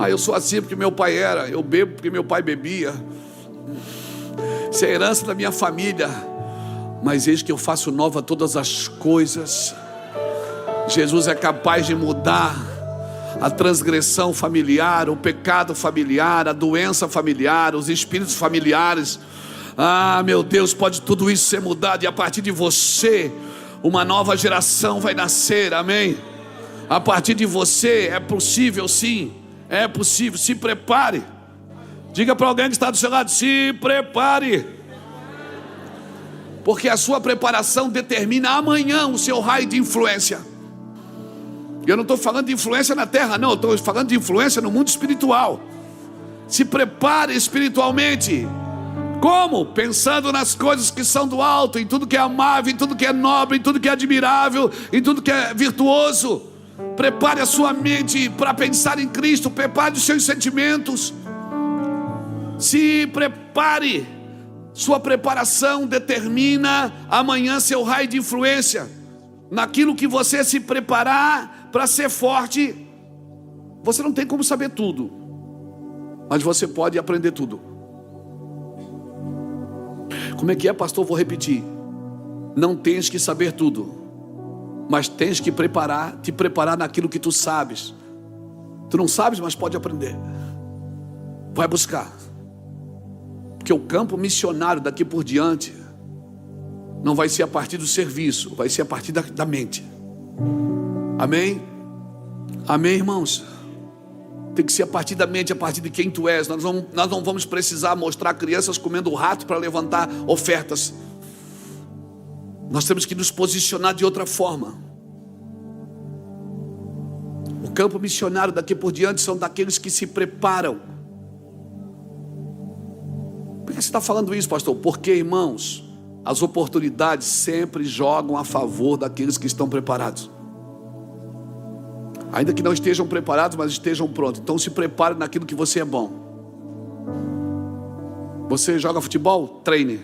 Eu sou assim porque meu pai era, eu bebo porque meu pai bebia. Isso é herança da minha família. Mas eis que eu faço nova todas as coisas. Jesus é capaz de mudar a transgressão familiar, o pecado familiar, a doença familiar, os espíritos familiares. Ah, meu Deus, pode tudo isso ser mudado, e a partir de você uma nova geração vai nascer, amém? A partir de você é possível sim, é possível. Se prepare. Diga para alguém que está do seu lado: se prepare. Porque a sua preparação determina amanhã o seu raio de influência. Eu não estou falando de influência na terra, não. Eu estou falando de influência no mundo espiritual. Se prepare espiritualmente. Como? Pensando nas coisas que são do alto, em tudo que é amável, em tudo que é nobre, em tudo que é admirável, em tudo que é virtuoso. Prepare a sua mente para pensar em Cristo. Prepare os seus sentimentos. Se prepare. Sua preparação determina amanhã seu raio de influência. Naquilo que você se preparar para ser forte, você não tem como saber tudo, mas você pode aprender tudo. Como é que é, pastor? Vou repetir. Não tens que saber tudo, mas tens que te preparar naquilo que tu sabes. Tu não sabes, mas pode aprender. Vai buscar. Porque o campo missionário daqui por diante não vai ser a partir do serviço, vai ser a partir da mente. Amém? Amém, irmãos? Tem que ser a partir da mente, a partir de quem tu és. Nós não vamos precisar mostrar crianças comendo rato para levantar ofertas. Nós temos que nos posicionar de outra forma. O campo missionário daqui por diante são daqueles que se preparam. Por que você está falando isso, pastor? Porque, irmãos, as oportunidades sempre jogam a favor daqueles que estão preparados. Ainda que não estejam preparados, mas estejam prontos. Então se prepare naquilo que você é bom. Você joga futebol? Treine.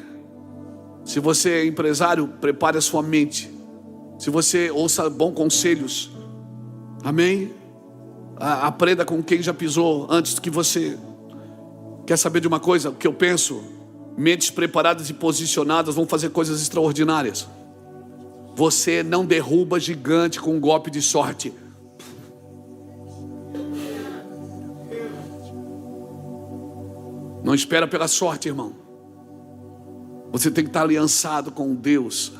Se você é empresário, prepare a sua mente. Se você ouça bons conselhos, amém? Aprenda com quem já pisou antes que você. Quer saber de uma coisa? O que eu penso? Mentes preparadas e posicionadas vão fazer coisas extraordinárias. Você não derruba gigante com um golpe de sorte. Não espera pela sorte, irmão. Você tem que estar aliançado com Deus.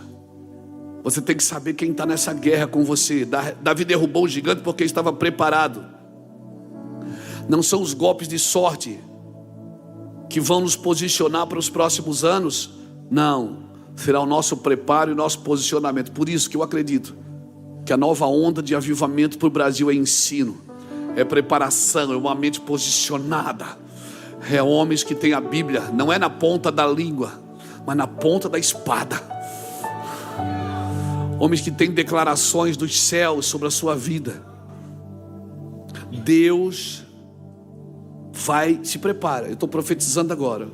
Você tem que saber quem está nessa guerra com você. Davi derrubou o gigante porque estava preparado. Não são os golpes de sorte que vão nos posicionar para os próximos anos. Não, será o nosso preparo e o nosso posicionamento. Por isso que eu acredito que a nova onda de avivamento para o Brasil é ensino, é preparação, é uma mente posicionada, É homens que têm a Bíblia, não é na ponta da língua, mas na ponta da espada. Homens que têm declarações dos céus sobre a sua vida. Deus vai, se prepara, eu estou profetizando agora.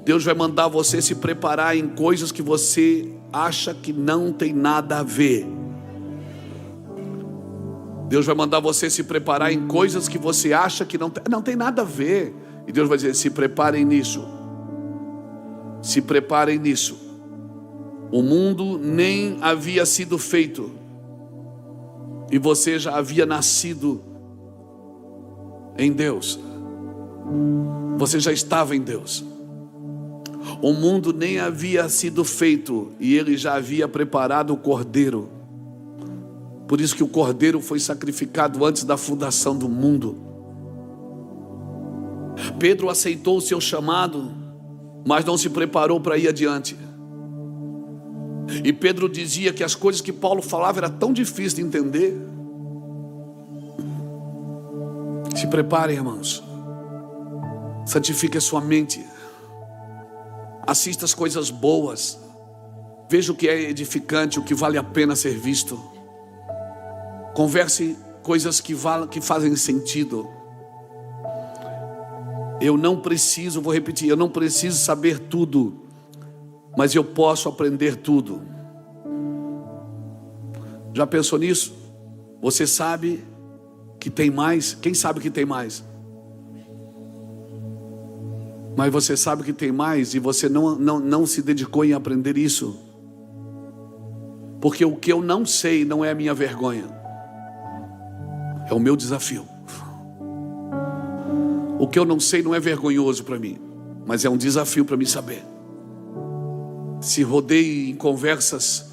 Deus vai mandar você se preparar em coisas que você acha que não tem nada a ver. Deus vai mandar você se preparar em coisas que você acha que não tem nada a ver. E Deus vai dizer: se preparem nisso. Se preparem nisso. O mundo nem havia sido feito, e você já havia nascido em Deus. Você já estava em Deus. O mundo nem havia sido feito, e Ele já havia preparado o Cordeiro. Por isso que o Cordeiro foi sacrificado antes da fundação do mundo. Pedro aceitou o seu chamado, mas não se preparou para ir adiante. E Pedro dizia que as coisas que Paulo falava era tão difícil de entender. Se preparem, irmãos. Santifique a sua mente. Assista as coisas boas. Veja o que é edificante, o que vale a pena ser visto. Converse coisas que fazem sentido. Eu não preciso, vou repetir, eu não preciso saber tudo, mas eu posso aprender tudo. Já pensou nisso? Você sabe que tem mais? Quem sabe que tem mais? Mas você sabe que tem mais e você não se dedicou em aprender isso. Porque o que eu não sei não é a minha vergonha, é o meu desafio. O que eu não sei não é vergonhoso para mim, mas é um desafio para mim saber. Se rodeie em conversas,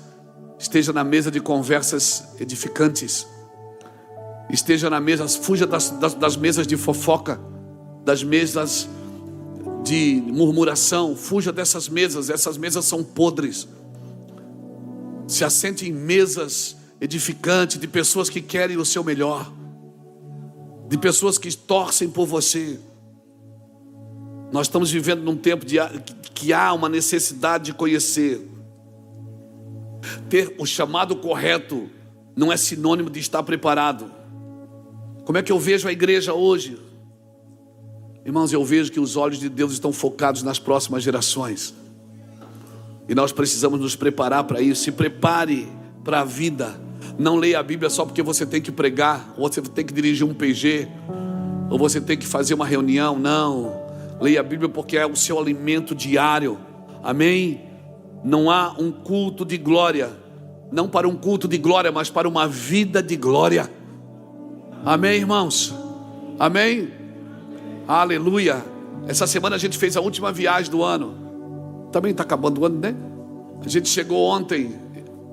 esteja na mesa de conversas edificantes. Esteja na mesa, fuja das mesas de fofoca, das mesas de murmuração. Fuja dessas mesas, essas mesas são podres. Se assente em mesas edificantes, de pessoas que querem o seu melhor, de pessoas que torcem por você. Nós estamos vivendo num tempo que há uma necessidade de conhecer. Ter o chamado correto não é sinônimo de estar preparado. Como é que eu vejo a igreja hoje? Irmãos, eu vejo que os olhos de Deus estão focados nas próximas gerações. E nós precisamos nos preparar para isso. Se prepare para a vida. Não leia a Bíblia só porque você tem que pregar, ou você tem que dirigir um PG, ou você tem que fazer uma reunião. Não. Leia a Bíblia porque é o seu alimento diário. Amém? Não há um culto de glória, não para um culto de glória, mas para uma vida de glória. Amém, irmãos? Amém? Aleluia. Essa semana a gente fez a última viagem do ano. Também está acabando o ano, né? A gente chegou ontem.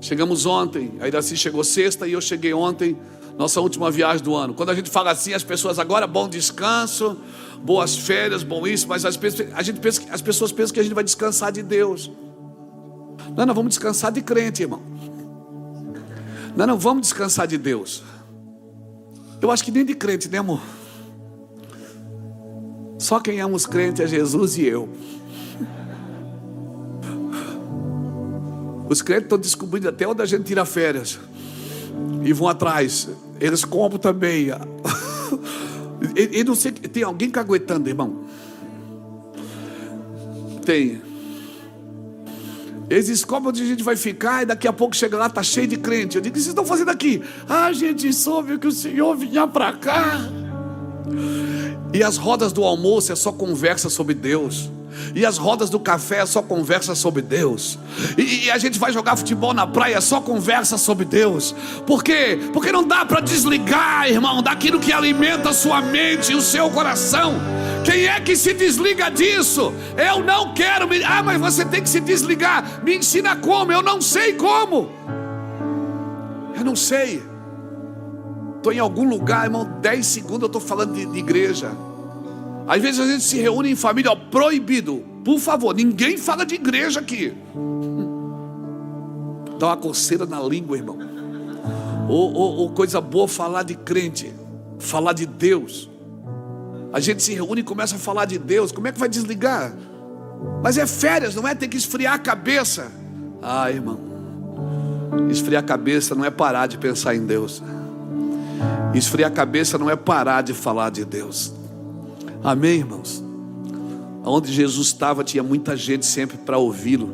Chegamos ontem. A Iraci chegou sexta e eu cheguei ontem. Nossa última viagem do ano. Quando a gente fala assim, as pessoas agora, bom descanso, boas férias, bom isso. Mas as pessoas pensam que a gente vai descansar de Deus. Não, nós vamos descansar de crente, irmão. Não vamos descansar de Deus. Eu acho que nem de crente, né, amor? Só quem ama os crentes é Jesus e eu. Os crentes estão descobrindo até onde a gente tira férias e vão atrás. Eles compram também. E não sei, tem alguém caguetando, irmão? Tem. Eles descobrem onde a gente vai ficar e daqui a pouco chega lá, está cheio de crente. Eu digo: o que vocês estão fazendo aqui? A gente soube que o Senhor vinha para cá. E as rodas do almoço é só conversa sobre Deus. E as rodas do café é só conversa sobre Deus. E a gente vai jogar futebol na praia, é só conversa sobre Deus. Por quê? Porque não dá para desligar, irmão, daquilo que alimenta a sua mente e o seu coração. Quem é que se desliga disso? Eu não quero me... Ah, mas você tem que se desligar. Me ensina como? Eu não sei como. Eu não sei. Estou em algum lugar, irmão, 10 segundos eu estou falando de igreja. Às vezes a gente se reúne em família, ó, proibido. Por favor, ninguém fala de igreja aqui. Dá uma coceira na língua, irmão. Ou coisa boa falar de crente, falar de Deus. A gente se reúne e começa a falar de Deus. Como é que vai desligar? Mas é férias, não é? Tem que esfriar a cabeça. Ah, irmão, esfriar a cabeça não é parar de pensar em Deus. Esfriar a cabeça não é parar de falar de Deus. Amém, irmãos? Onde Jesus estava tinha muita gente sempre para ouvi-lo.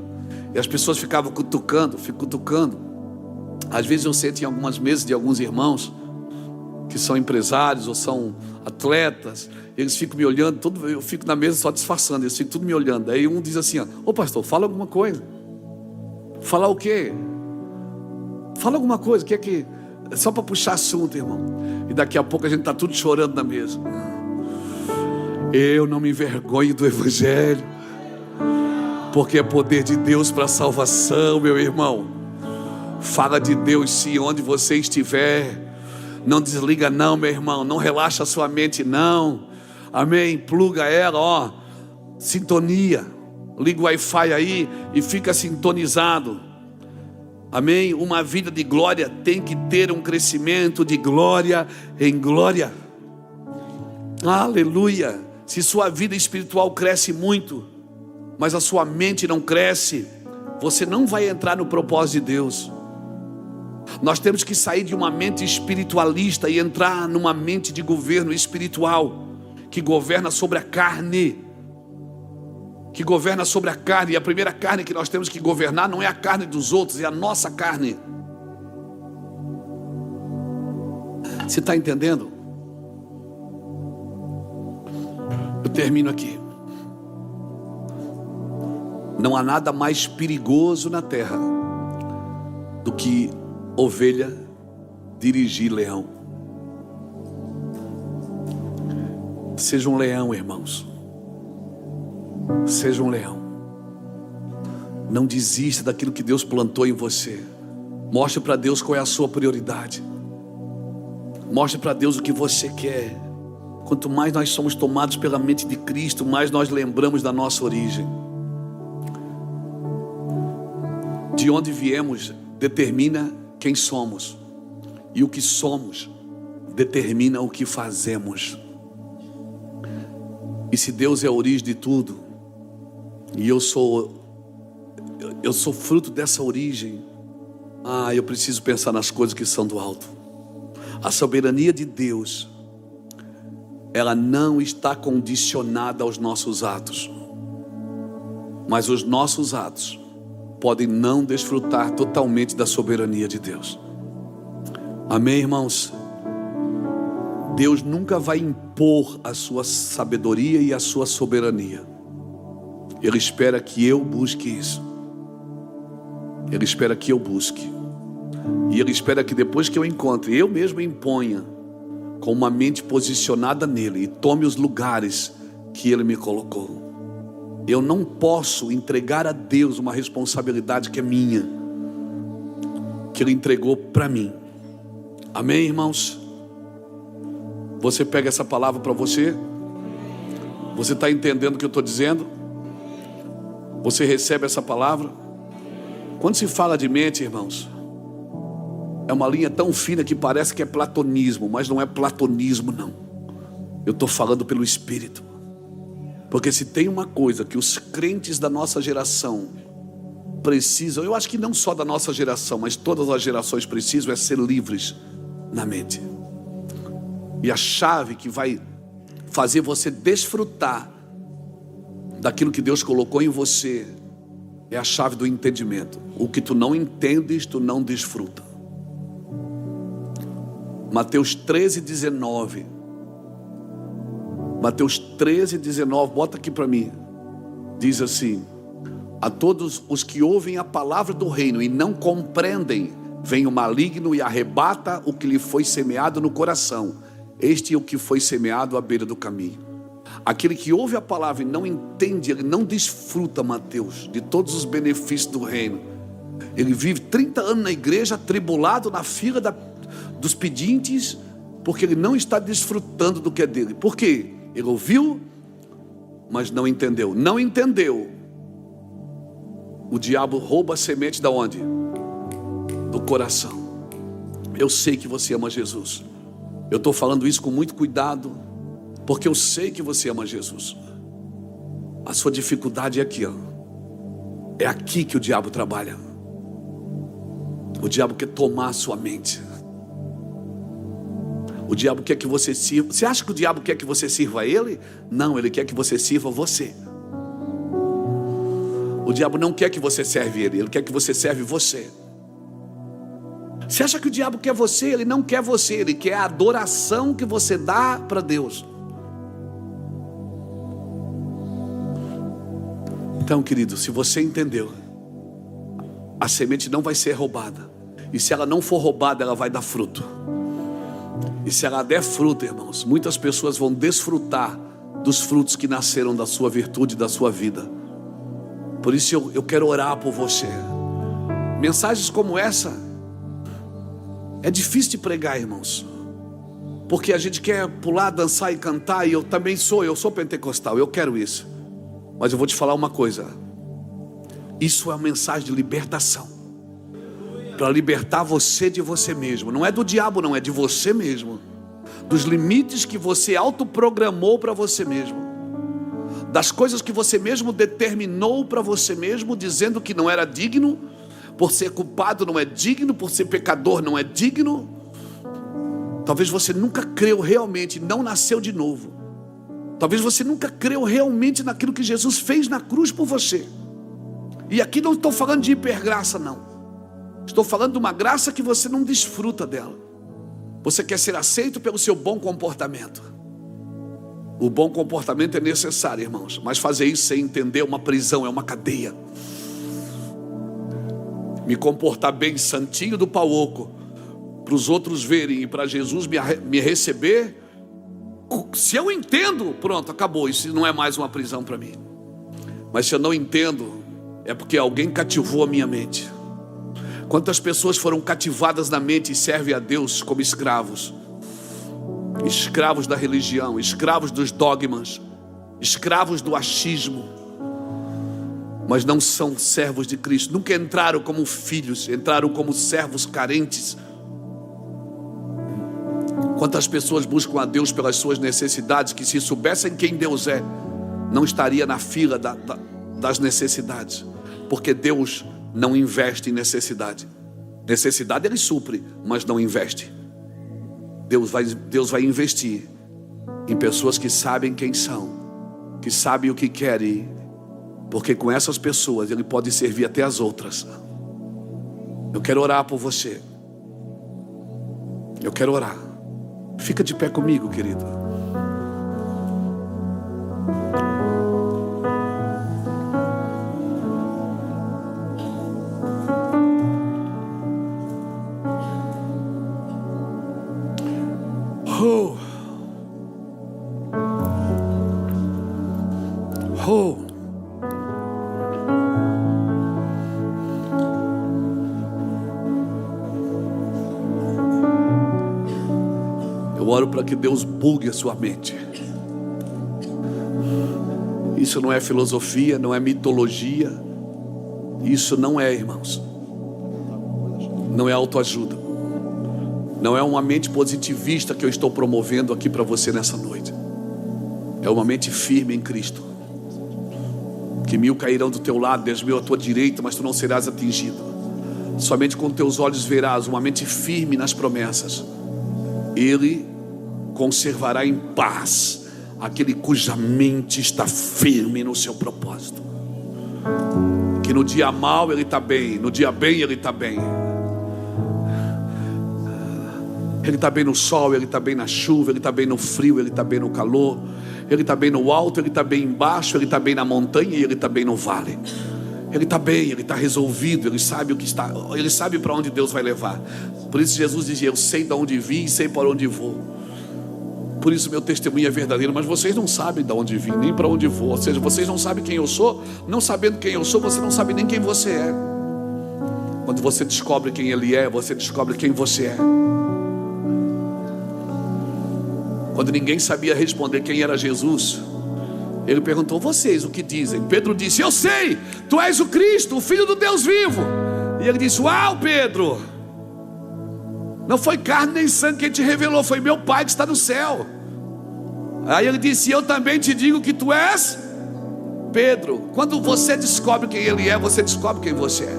E as pessoas ficavam cutucando. Às vezes eu sento em algumas mesas de alguns irmãos que são empresários ou são atletas. Eles ficam me olhando, eu fico na mesa só disfarçando, eles ficam tudo me olhando. Aí um diz assim: ô pastor, fala alguma coisa. Falar o quê? Fala alguma coisa, que é que... Só para puxar assunto, irmão. E daqui a pouco a gente está tudo chorando na mesa. Eu não me envergonho do Evangelho, porque é poder de Deus para a salvação, meu irmão. Fala de Deus sim, onde você estiver. Não desliga não, meu irmão. Não relaxa a sua mente não. Amém, pluga ela, sintonia. Liga o Wi-Fi aí e fica sintonizado. Amém, uma vida de glória tem que ter um crescimento de glória em glória. Aleluia. Se sua vida espiritual cresce muito, mas a sua mente não cresce, você não vai entrar no propósito de Deus. Nós temos que sair de uma mente espiritualista e entrar numa mente de governo espiritual, que governa sobre a carne. Que governa sobre a carne. E a primeira carne que nós temos que governar não é a carne dos outros, é a nossa carne. Você está entendendo? Eu termino aqui. Não há nada mais perigoso na terra do que ovelha dirigir leão. Seja um leão, irmãos. Seja um leão. Não desista daquilo que Deus plantou em você. Mostre para Deus qual é a sua prioridade. Mostre para Deus o que você quer. Quanto mais nós somos tomados pela mente de Cristo, mais nós lembramos da nossa origem. De onde viemos determina quem somos, e o que somos determina o que fazemos. E se Deus é a origem de tudo, e eu sou fruto dessa origem, eu preciso pensar nas coisas que são do alto. A soberania de Deus, ela não está condicionada aos nossos atos, mas os nossos atos podem não desfrutar totalmente da soberania de Deus. Amém, irmãos? Deus nunca vai impor a sua sabedoria e a sua soberania. Ele espera que eu busque isso. Ele espera que eu busque. E Ele espera que depois que eu encontre, eu mesmo imponha com uma mente posicionada nele e tome os lugares que Ele me colocou. Eu não posso entregar a Deus uma responsabilidade que é minha, que Ele entregou para mim. Amém, irmãos? Você pega essa palavra para você? Você está entendendo o que eu estou dizendo? Você recebe essa palavra? Quando se fala de mente, irmãos, é uma linha tão fina que parece que é platonismo, mas não é platonismo não. Eu estou falando pelo Espírito. Porque se tem uma coisa que os crentes da nossa geração precisam, eu acho que não só da nossa geração, mas todas as gerações precisam, é ser livres na mente. E a chave que vai fazer você desfrutar daquilo que Deus colocou em você é a chave do entendimento. O que tu não entendes, tu não desfruta. Mateus 13:19. Mateus 13:19, bota aqui para mim. Diz assim: a todos os que ouvem a palavra do reino e não compreendem, vem o maligno e arrebata o que lhe foi semeado no coração. Este é o que foi semeado à beira do caminho. Aquele que ouve a palavra e não entende, ele não desfruta, Mateus, de todos os benefícios do reino. Ele vive 30 anos na igreja, atribulado na fila dos pedintes, porque ele não está desfrutando do que é dele. Por quê? Ele ouviu, mas não entendeu. Não entendeu. O diabo rouba a semente da onde? Do coração. Eu sei que você ama Jesus. Eu estou falando isso com muito cuidado. Porque eu sei que você ama Jesus. A sua dificuldade é aqui, ó. É aqui que o diabo trabalha. O diabo quer tomar a sua mente. O diabo quer que você sirva. Você acha que o diabo quer que você sirva a ele? Não, ele quer que você sirva você. O diabo não quer que você serve ele, ele quer que você serve você. Você acha que o diabo quer você? Ele não quer você, ele quer a adoração que você dá para Deus. Então, querido, se você entendeu, a semente não vai ser roubada. E se ela não for roubada, ela vai dar fruto. E se ela der fruto, irmãos, muitas pessoas vão desfrutar dos frutos que nasceram da sua virtude, da sua vida. Por isso eu quero orar por você. Mensagens como essa é difícil de pregar, irmãos, porque a gente quer pular, dançar e cantar. E eu também sou pentecostal, eu quero isso. Mas eu vou te falar uma coisa. Isso é uma mensagem de libertação, para libertar você de você mesmo. Não é do diabo, não, é de você mesmo. Dos limites que você autoprogramou para você mesmo, das coisas que você mesmo determinou para você mesmo, dizendo que não era digno. Por ser culpado não é digno, por ser pecador não é digno. Talvez você nunca creu realmente, não nasceu de novo. Talvez você nunca creu realmente naquilo que Jesus fez na cruz por você. E aqui não estou falando de hipergraça, não. Estou falando de uma graça que você não desfruta dela. Você quer ser aceito pelo seu bom comportamento. O bom comportamento é necessário, irmãos, mas fazer isso sem entender é uma prisão, é uma cadeia. Me comportar bem, santinho do pau oco, para os outros verem e para Jesus me receber. Se eu entendo, pronto, acabou. Isso não é mais uma prisão para mim. Mas se eu não entendo, é porque alguém cativou a minha mente. Quantas pessoas foram cativadas na mente e servem a Deus como escravos? Escravos da religião, escravos dos dogmas, escravos do achismo, mas não são servos de Cristo. Nunca entraram como filhos, entraram como servos carentes. Quantas pessoas buscam a Deus pelas suas necessidades, que se soubessem quem Deus é, não estaria na fila das necessidades. Porque Deus não investe em necessidade. Necessidade Ele supre, mas não investe. Deus vai investir em pessoas que sabem quem são, que sabem o que querem, porque com essas pessoas Ele pode servir até as outras. Eu quero orar por você. Eu quero orar. Fica de pé comigo, querido. Oh. Oh. Eu oro para que Deus bugue a sua mente. Isso não é filosofia, não é mitologia. Isso não é, irmãos, não é autoajuda. Não é uma mente positivista que eu estou promovendo aqui para você nessa noite. É uma mente firme em Cristo. Que 1000 cairão do teu lado, 10.000 à tua direita, mas tu não serás atingido. Somente com teus olhos verás uma mente firme nas promessas. Ele conservará em paz aquele cuja mente está firme no seu propósito. Que no dia mau ele está bem, no dia bem ele está bem. Ele está bem no sol, Ele está bem na chuva, Ele está bem no frio, Ele está bem no calor, Ele está bem no alto, Ele está bem embaixo, Ele está bem na montanha e Ele está bem no vale. Ele está bem, Ele está resolvido, Ele sabe o que está, Ele sabe para onde Deus vai levar. Por isso Jesus dizia: eu sei de onde vim e sei para onde vou. Por isso meu testemunho é verdadeiro. Mas vocês não sabem de onde vim, nem para onde vou. Ou seja, vocês não sabem quem eu sou. Não sabendo quem eu sou, você não sabe nem quem você é. Quando você descobre quem Ele é, você descobre quem você é. Quando ninguém sabia responder quem era Jesus, Ele perguntou: vocês o que dizem? Pedro disse: eu sei, tu és o Cristo, o Filho do Deus vivo. E Ele disse: uau, Pedro, não foi carne nem sangue quem te revelou, foi meu Pai que está no céu. Aí ele disse: eu também te digo que tu és Pedro. Quando você descobre quem ele é, você descobre quem você é.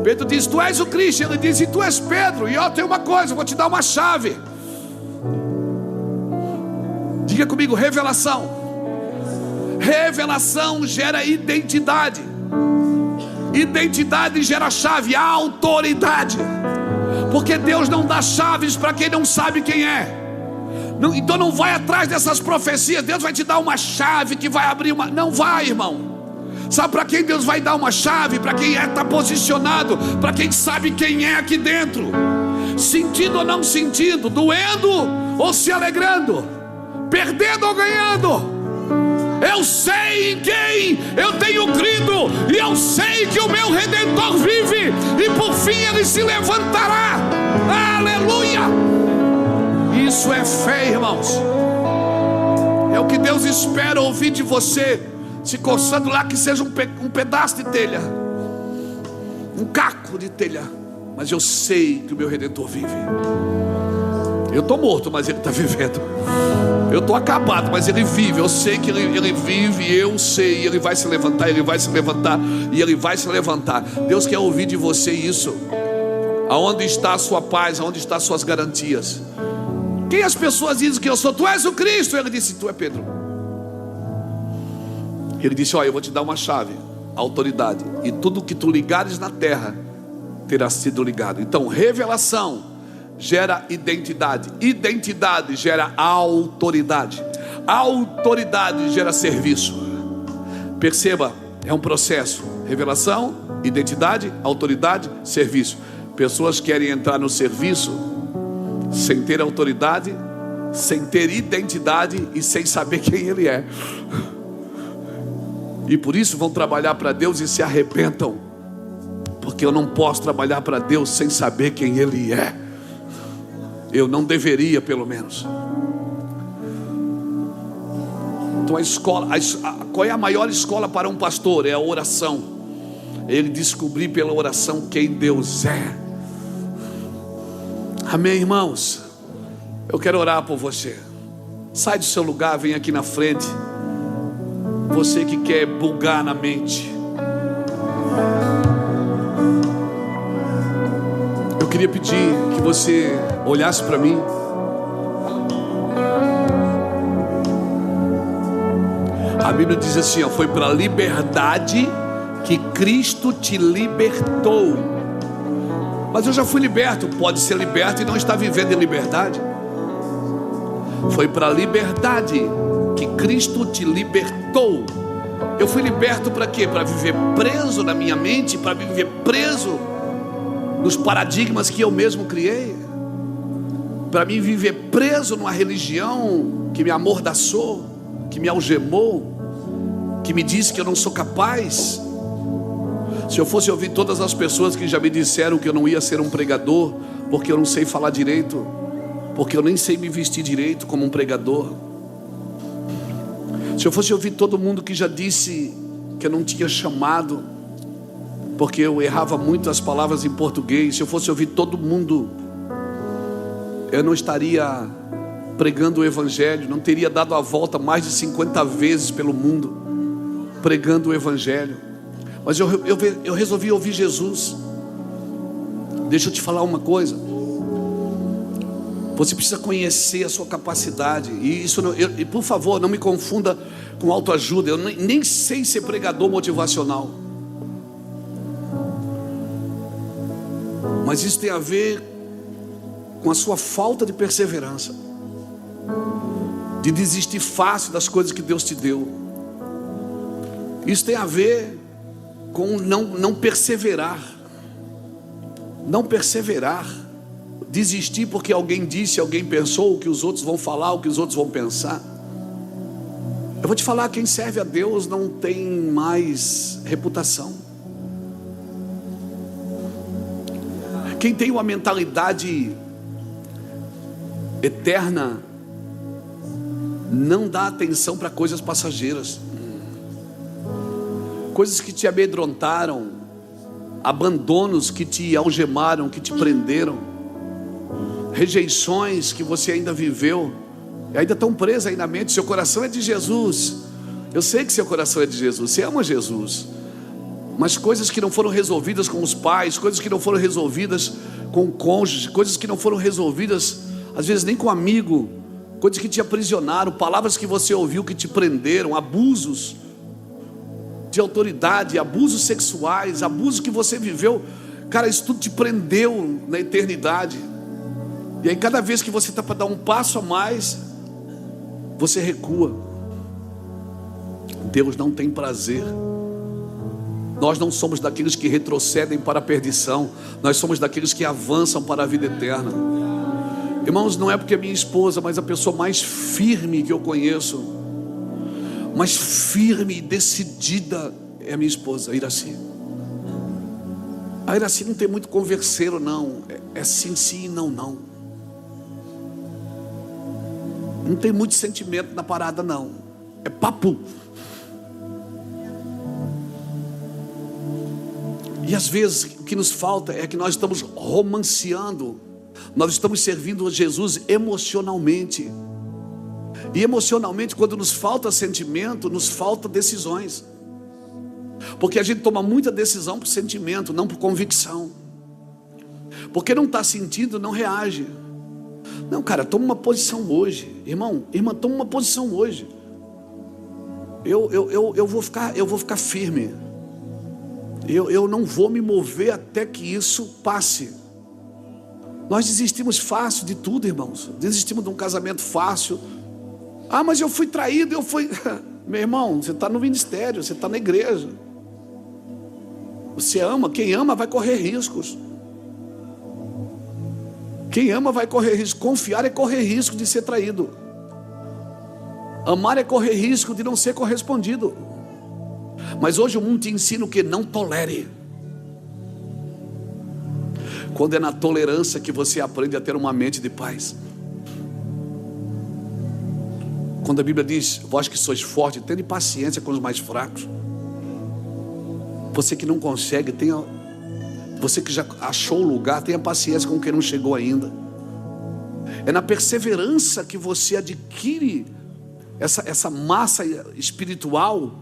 Pedro disse: tu és o Cristo. Ele disse: e tu és Pedro. E ó, tem uma coisa, eu vou te dar uma chave. Diga comigo: revelação. Revelação gera identidade. Identidade gera chave, autoridade. Porque Deus não dá chaves para quem não sabe quem é. Então não vai atrás dessas profecias. Deus vai te dar uma chave que vai abrir uma... Não vai, irmão. Sabe para quem Deus vai dar uma chave? Para quem está posicionado, para quem sabe quem é aqui dentro, sentindo ou não sentindo, doendo ou se alegrando, perdendo ou ganhando. Eu sei em quem eu tenho crido, e eu sei que o meu Redentor vive, e por fim ele se levantará. Aleluia! Isso é fé, irmãos. É o que Deus espera ouvir de você, se coçando lá, que seja um pedaço de telha, um caco de telha. Mas eu sei que o meu Redentor vive. Eu estou morto, mas ele está vivendo. Eu estou acabado, mas ele vive. Eu sei que ele vive, eu sei. Ele vai se levantar, ele vai se levantar, e ele vai se levantar. Deus quer ouvir de você isso. Aonde está a sua paz? Aonde estão as suas garantias? Quem as pessoas dizem que eu sou? Tu és o Cristo. Ele disse: tu é Pedro. Ele disse: olha, eu vou te dar uma chave, autoridade, e tudo que tu ligares na terra terá sido ligado. Então, revelação gera identidade. Identidade gera autoridade. Autoridade gera serviço. Perceba, é um processo: revelação, identidade, autoridade, serviço. Pessoas querem entrar no serviço sem ter autoridade, sem ter identidade e sem saber quem ele é. E por isso vão trabalhar para Deus e se arrebentam, porque eu não posso trabalhar para Deus sem saber quem ele é. Eu não deveria, pelo menos. Então a escola, qual é a maior escola para um pastor? É a oração. Ele descobrir pela oração quem Deus é. Amém, irmãos? Eu quero orar por você. Sai do seu lugar, vem aqui na frente. Você que quer bugar na mente. Eu queria pedir que você olhasse para mim. A Bíblia diz assim, ó: foi para a liberdade que Cristo te libertou. Mas eu já fui liberto. Pode ser liberto e não estar vivendo em liberdade. Foi para a liberdade que Cristo te libertou. Eu fui liberto para quê? Para viver preso na minha mente, para viver preso nos paradigmas que eu mesmo criei, para mim viver preso numa religião que me amordaçou, que me algemou, que me disse que eu não sou capaz. Se eu fosse ouvir todas as pessoas que já me disseram que eu não ia ser um pregador, porque eu não sei falar direito, porque eu nem sei me vestir direito como um pregador. Se eu fosse ouvir todo mundo que já disse que eu não tinha chamado, porque eu errava muito as palavras em português. Se eu fosse ouvir todo mundo, eu não estaria pregando o Evangelho, não teria dado a volta mais de 50 vezes pelo mundo, pregando o Evangelho. Mas eu resolvi ouvir Jesus. Deixa eu te falar uma coisa. Você precisa conhecer a sua capacidade. E isso e por favor, não me confunda com autoajuda. Eu nem sei ser pregador motivacional. Mas isso tem a ver com a sua falta de perseverança, de desistir fácil das coisas que Deus te deu. Isso tem a ver com não perseverar. Não perseverar. Desistir porque alguém disse, alguém pensou, o que os outros vão falar, o que os outros vão pensar. Eu vou te falar, quem serve a Deus não tem mais reputação. Quem tem uma mentalidade eterna não dá atenção para coisas passageiras. Coisas que te amedrontaram, abandonos que te algemaram, que te prenderam, rejeições que você ainda viveu, E ainda estão presas aí na mente. Seu coração é de Jesus. Eu sei que seu coração é de Jesus, você ama Jesus. Mas coisas que não foram resolvidas com os pais, coisas que não foram resolvidas com o cônjuge, coisas que não foram resolvidas às vezes nem com um amigo, coisas que te aprisionaram, palavras que você ouviu que te prenderam, abusos de autoridade, abusos sexuais, abusos que você viveu. Cara, isso tudo te prendeu na eternidade. E aí cada vez que você está para dar um passo a mais, você recua. Deus não tem prazer. Nós não somos daqueles que retrocedem para a perdição. Nós somos daqueles que avançam para a vida eterna. Irmãos, não é porque é minha esposa, mas a pessoa mais firme que eu conheço, mais firme e decidida, é a minha esposa, a Iraci. A Iraci não tem muito converseiro não. É sim, sim e não, não. Não tem muito sentimento na parada não. É papo. E às vezes o que nos falta é que nós estamos romanceando. Nós estamos servindo a Jesus emocionalmente. E emocionalmente, quando nos falta sentimento, nos falta decisões. Porque a gente toma muita decisão por sentimento, não por convicção. Porque não está sentindo, não reage. Não, cara, toma uma posição hoje. Irmã, toma uma posição hoje. Eu vou ficar firme. Eu não vou me mover até que isso passe. Nós desistimos fácil de tudo, irmãos. Desistimos de um casamento fácil. Ah, mas eu fui traído, Meu irmão, você está no ministério, você está na igreja. Você ama, quem ama vai correr riscos. Quem ama vai correr risco. Confiar é correr risco de ser traído. Amar é correr risco de não ser correspondido. Mas hoje o mundo te ensina o que? Não tolere. Quando é na tolerância que você aprende a ter uma mente de paz. Quando a Bíblia diz, vós que sois fortes, tende paciência com os mais fracos. Você que não consegue, você que já achou o lugar, tenha paciência com quem não chegou ainda. É na perseverança que você adquire essa massa espiritual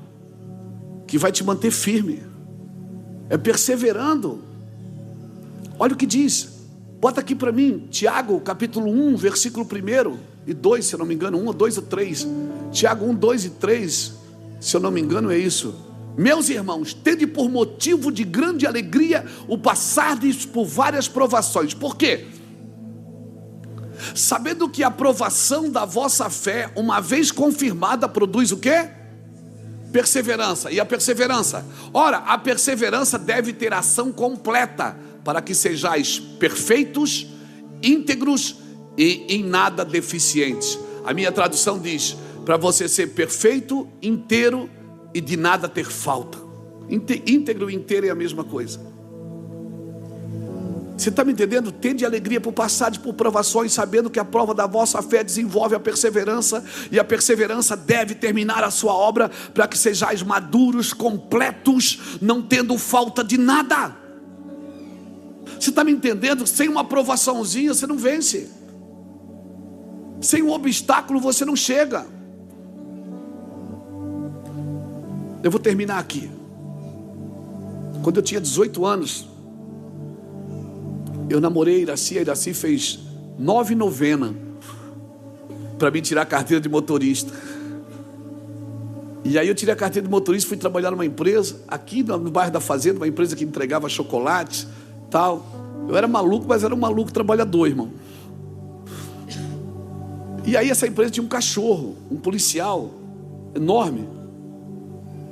que vai te manter firme. É perseverando. Olha o que diz. Bota aqui para mim, Tiago capítulo 1, versículo 1 e 2, se eu não me engano, 1, 2 ou 3. Tiago 1, 2 e 3, se eu não me engano é isso. Meus irmãos, tende por motivo de grande alegria o passardes por várias provações. Por quê? Sabendo que a provação da vossa fé, uma vez confirmada, produz o quê? Perseverança. E a perseverança? Ora, a perseverança deve ter ação completa, para que sejais perfeitos, íntegros e em nada deficientes. A minha tradução diz, para você ser perfeito, inteiro e de nada ter falta. Íntegro e inteiro é a mesma coisa. Você está me entendendo? Tende alegria por passar por provações, sabendo que a prova da vossa fé desenvolve a perseverança, e a perseverança deve terminar a sua obra, para que sejais maduros, completos, não tendo falta de nada. Você está me entendendo? Sem uma provaçãozinha você não vence. Sem um obstáculo você não chega. Eu vou terminar aqui. Quando eu tinha 18 anos, eu namorei a Iraci fez 9 novenas para mim tirar a carteira de motorista. E aí eu tirei a carteira de motorista, fui trabalhar numa empresa aqui no bairro da Fazenda, uma empresa que entregava chocolate, tal. Eu era maluco, mas era um maluco trabalhador, irmão. E aí essa empresa tinha um cachorro, um policial enorme.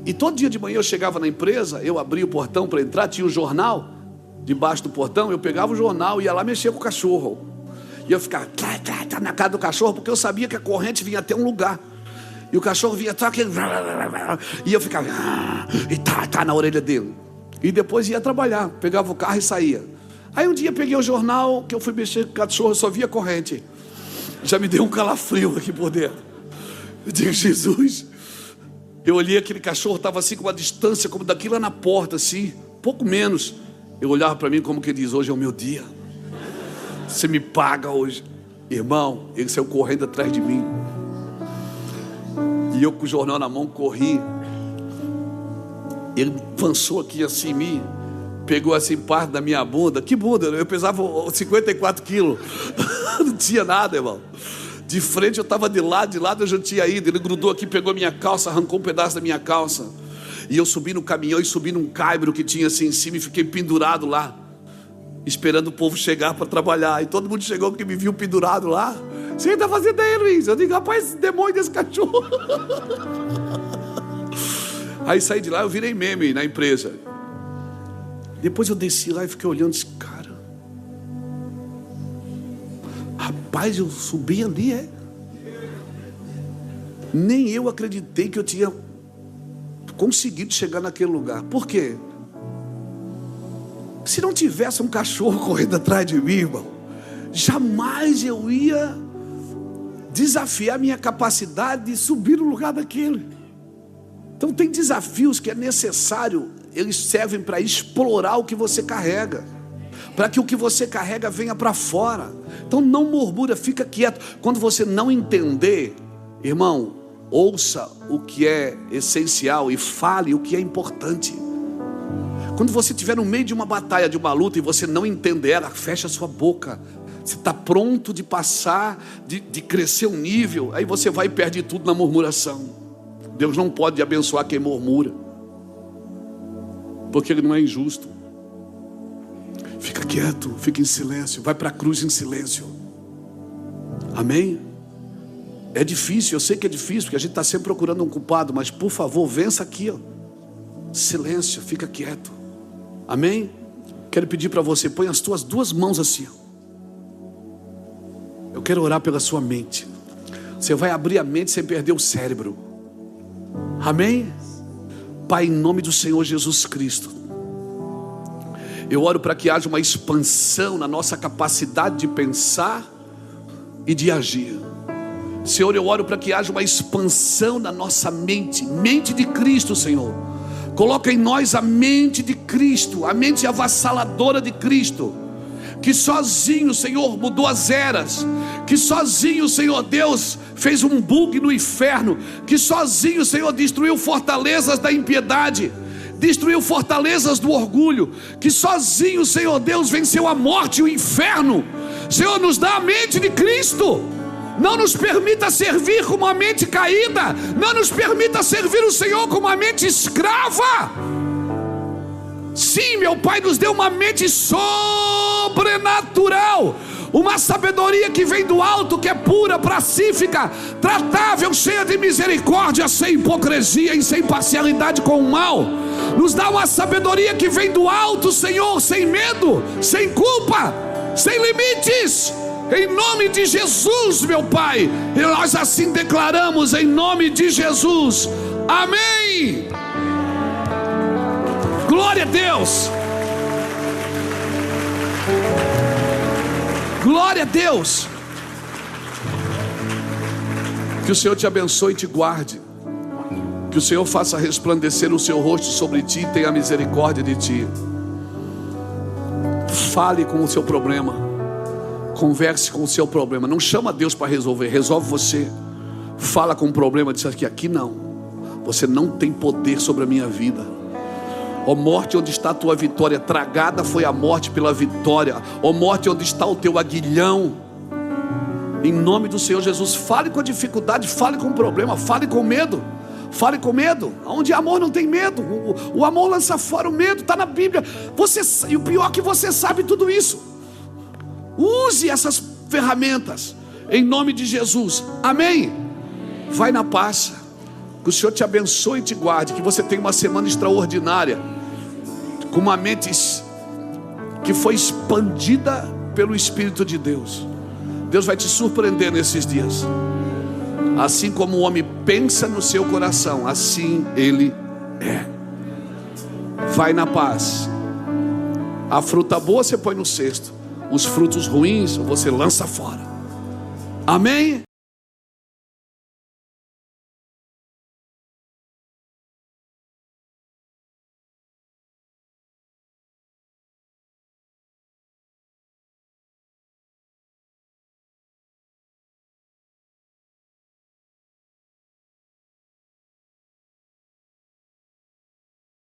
E todo dia de manhã eu chegava na empresa, eu abria o portão para entrar, tinha um jornal debaixo do portão, eu pegava o jornal e ia lá mexer com o cachorro. E eu ficava na cara do cachorro, porque eu sabia que a corrente vinha até um lugar. E o cachorro vinha e eu ficava e na orelha dele. E depois ia trabalhar, pegava o carro e saía. Aí um dia peguei o jornal, que eu fui mexer com o cachorro, só via corrente. Já me deu um calafrio aqui por dentro. Eu digo, Jesus. Eu olhei aquele cachorro, estava assim com uma distância, como daqui lá na porta, assim, pouco menos. Eu olhava para mim como que diz, hoje é o meu dia. Você me paga hoje. Irmão, ele saiu correndo atrás de mim. E eu com o jornal na mão corri. Ele avançou aqui assim em mim, pegou assim parte da minha bunda. Que bunda? Eu pesava 54 quilos. Não tinha nada, irmão. De frente eu estava de lado eu já tinha ido. Ele grudou aqui, pegou minha calça, arrancou um pedaço da minha calça. E eu subi no caminhão e subi num caibro que tinha assim em cima e fiquei pendurado lá, esperando o povo chegar para trabalhar. E todo mundo chegou porque me viu pendurado lá. Você está fazendo aí, Luiz? Eu digo, rapaz, esse demônio desse cachorro. Aí saí de lá, eu virei meme na empresa. Depois eu desci lá e fiquei olhando esse cara. Rapaz, eu subi ali, Nem eu acreditei que eu tinha conseguido chegar naquele lugar. Por quê? Se não tivesse um cachorro correndo atrás de mim, irmão, jamais eu ia desafiar minha capacidade de subir no lugar daquele. Então tem desafios que é necessário, eles servem para explorar o que você carrega, para que o que você carrega venha para fora. Então não murmura, fica quieto. Quando você não entender, irmão, ouça o que é essencial e fale o que é importante. Quando você estiver no meio de uma batalha, de uma luta, e você não entender ela, fecha a sua boca. Você está pronto de passar, de crescer um nível, aí você vai e perde tudo na murmuração. Deus não pode abençoar quem murmura, porque Ele não é injusto. Fica quieto, fica em silêncio, vai para a cruz em silêncio. Amém? É difícil, eu sei que é difícil, porque a gente está sempre procurando um culpado, mas por favor, vença aqui, ó. Silêncio, fica quieto. Amém? Quero pedir para você, põe as tuas duas mãos assim, ó. Eu quero orar pela sua mente. Você vai abrir a mente sem perder o cérebro. Amém? Pai, em nome do Senhor Jesus Cristo, eu oro para que haja uma expansão na nossa capacidade de pensar e de agir. Senhor, eu oro para que haja uma expansão na nossa mente, mente de Cristo, Senhor. Coloca em nós a mente de Cristo, a mente avassaladora de Cristo, que sozinho, Senhor, mudou as eras, que sozinho, Senhor Deus, fez um bug no inferno, que sozinho, Senhor, destruiu fortalezas da impiedade, destruiu fortalezas do orgulho, que sozinho, Senhor Deus, venceu a morte e o inferno. Senhor, nos dá a mente de Cristo. Não nos permita servir com uma mente caída. Não nos permita servir o Senhor com uma mente escrava. Sim, meu Pai, nos deu uma mente sobrenatural, uma sabedoria que vem do alto, que é pura, pacífica, tratável, cheia de misericórdia, sem hipocrisia e sem parcialidade com o mal. Nos dá uma sabedoria que vem do alto, Senhor, sem medo, sem culpa, sem limites. Em nome de Jesus, meu Pai, e nós assim declaramos, em nome de Jesus. Amém. Glória a Deus. Glória a Deus. Que o Senhor te abençoe e te guarde. Que o Senhor faça resplandecer o seu rosto sobre ti e tenha misericórdia de ti. Fale com o seu problema. Converse com o seu problema. Não chama Deus para resolver, resolve você. Fala com o problema, diz aqui não. Você não tem poder sobre a minha vida. Ó morte, onde está a tua vitória? Tragada foi a morte pela vitória. Ó morte, onde está o teu aguilhão? Em nome do Senhor Jesus, fale com a dificuldade, fale com o problema, fale com medo. Fale com medo. Onde há amor não tem medo. O amor lança fora o medo, está na Bíblia. E o pior é que você sabe tudo isso. Use essas ferramentas em nome de Jesus. Amém? Vai na paz. Que o Senhor te abençoe e te guarde. Que você tenha uma semana extraordinária, com uma mente que foi expandida pelo Espírito de Deus. Deus vai te surpreender nesses dias. Assim como o homem pensa no seu coração, assim ele é. Vai na paz. A fruta boa você põe no cesto, os frutos ruins você lança fora. Amém?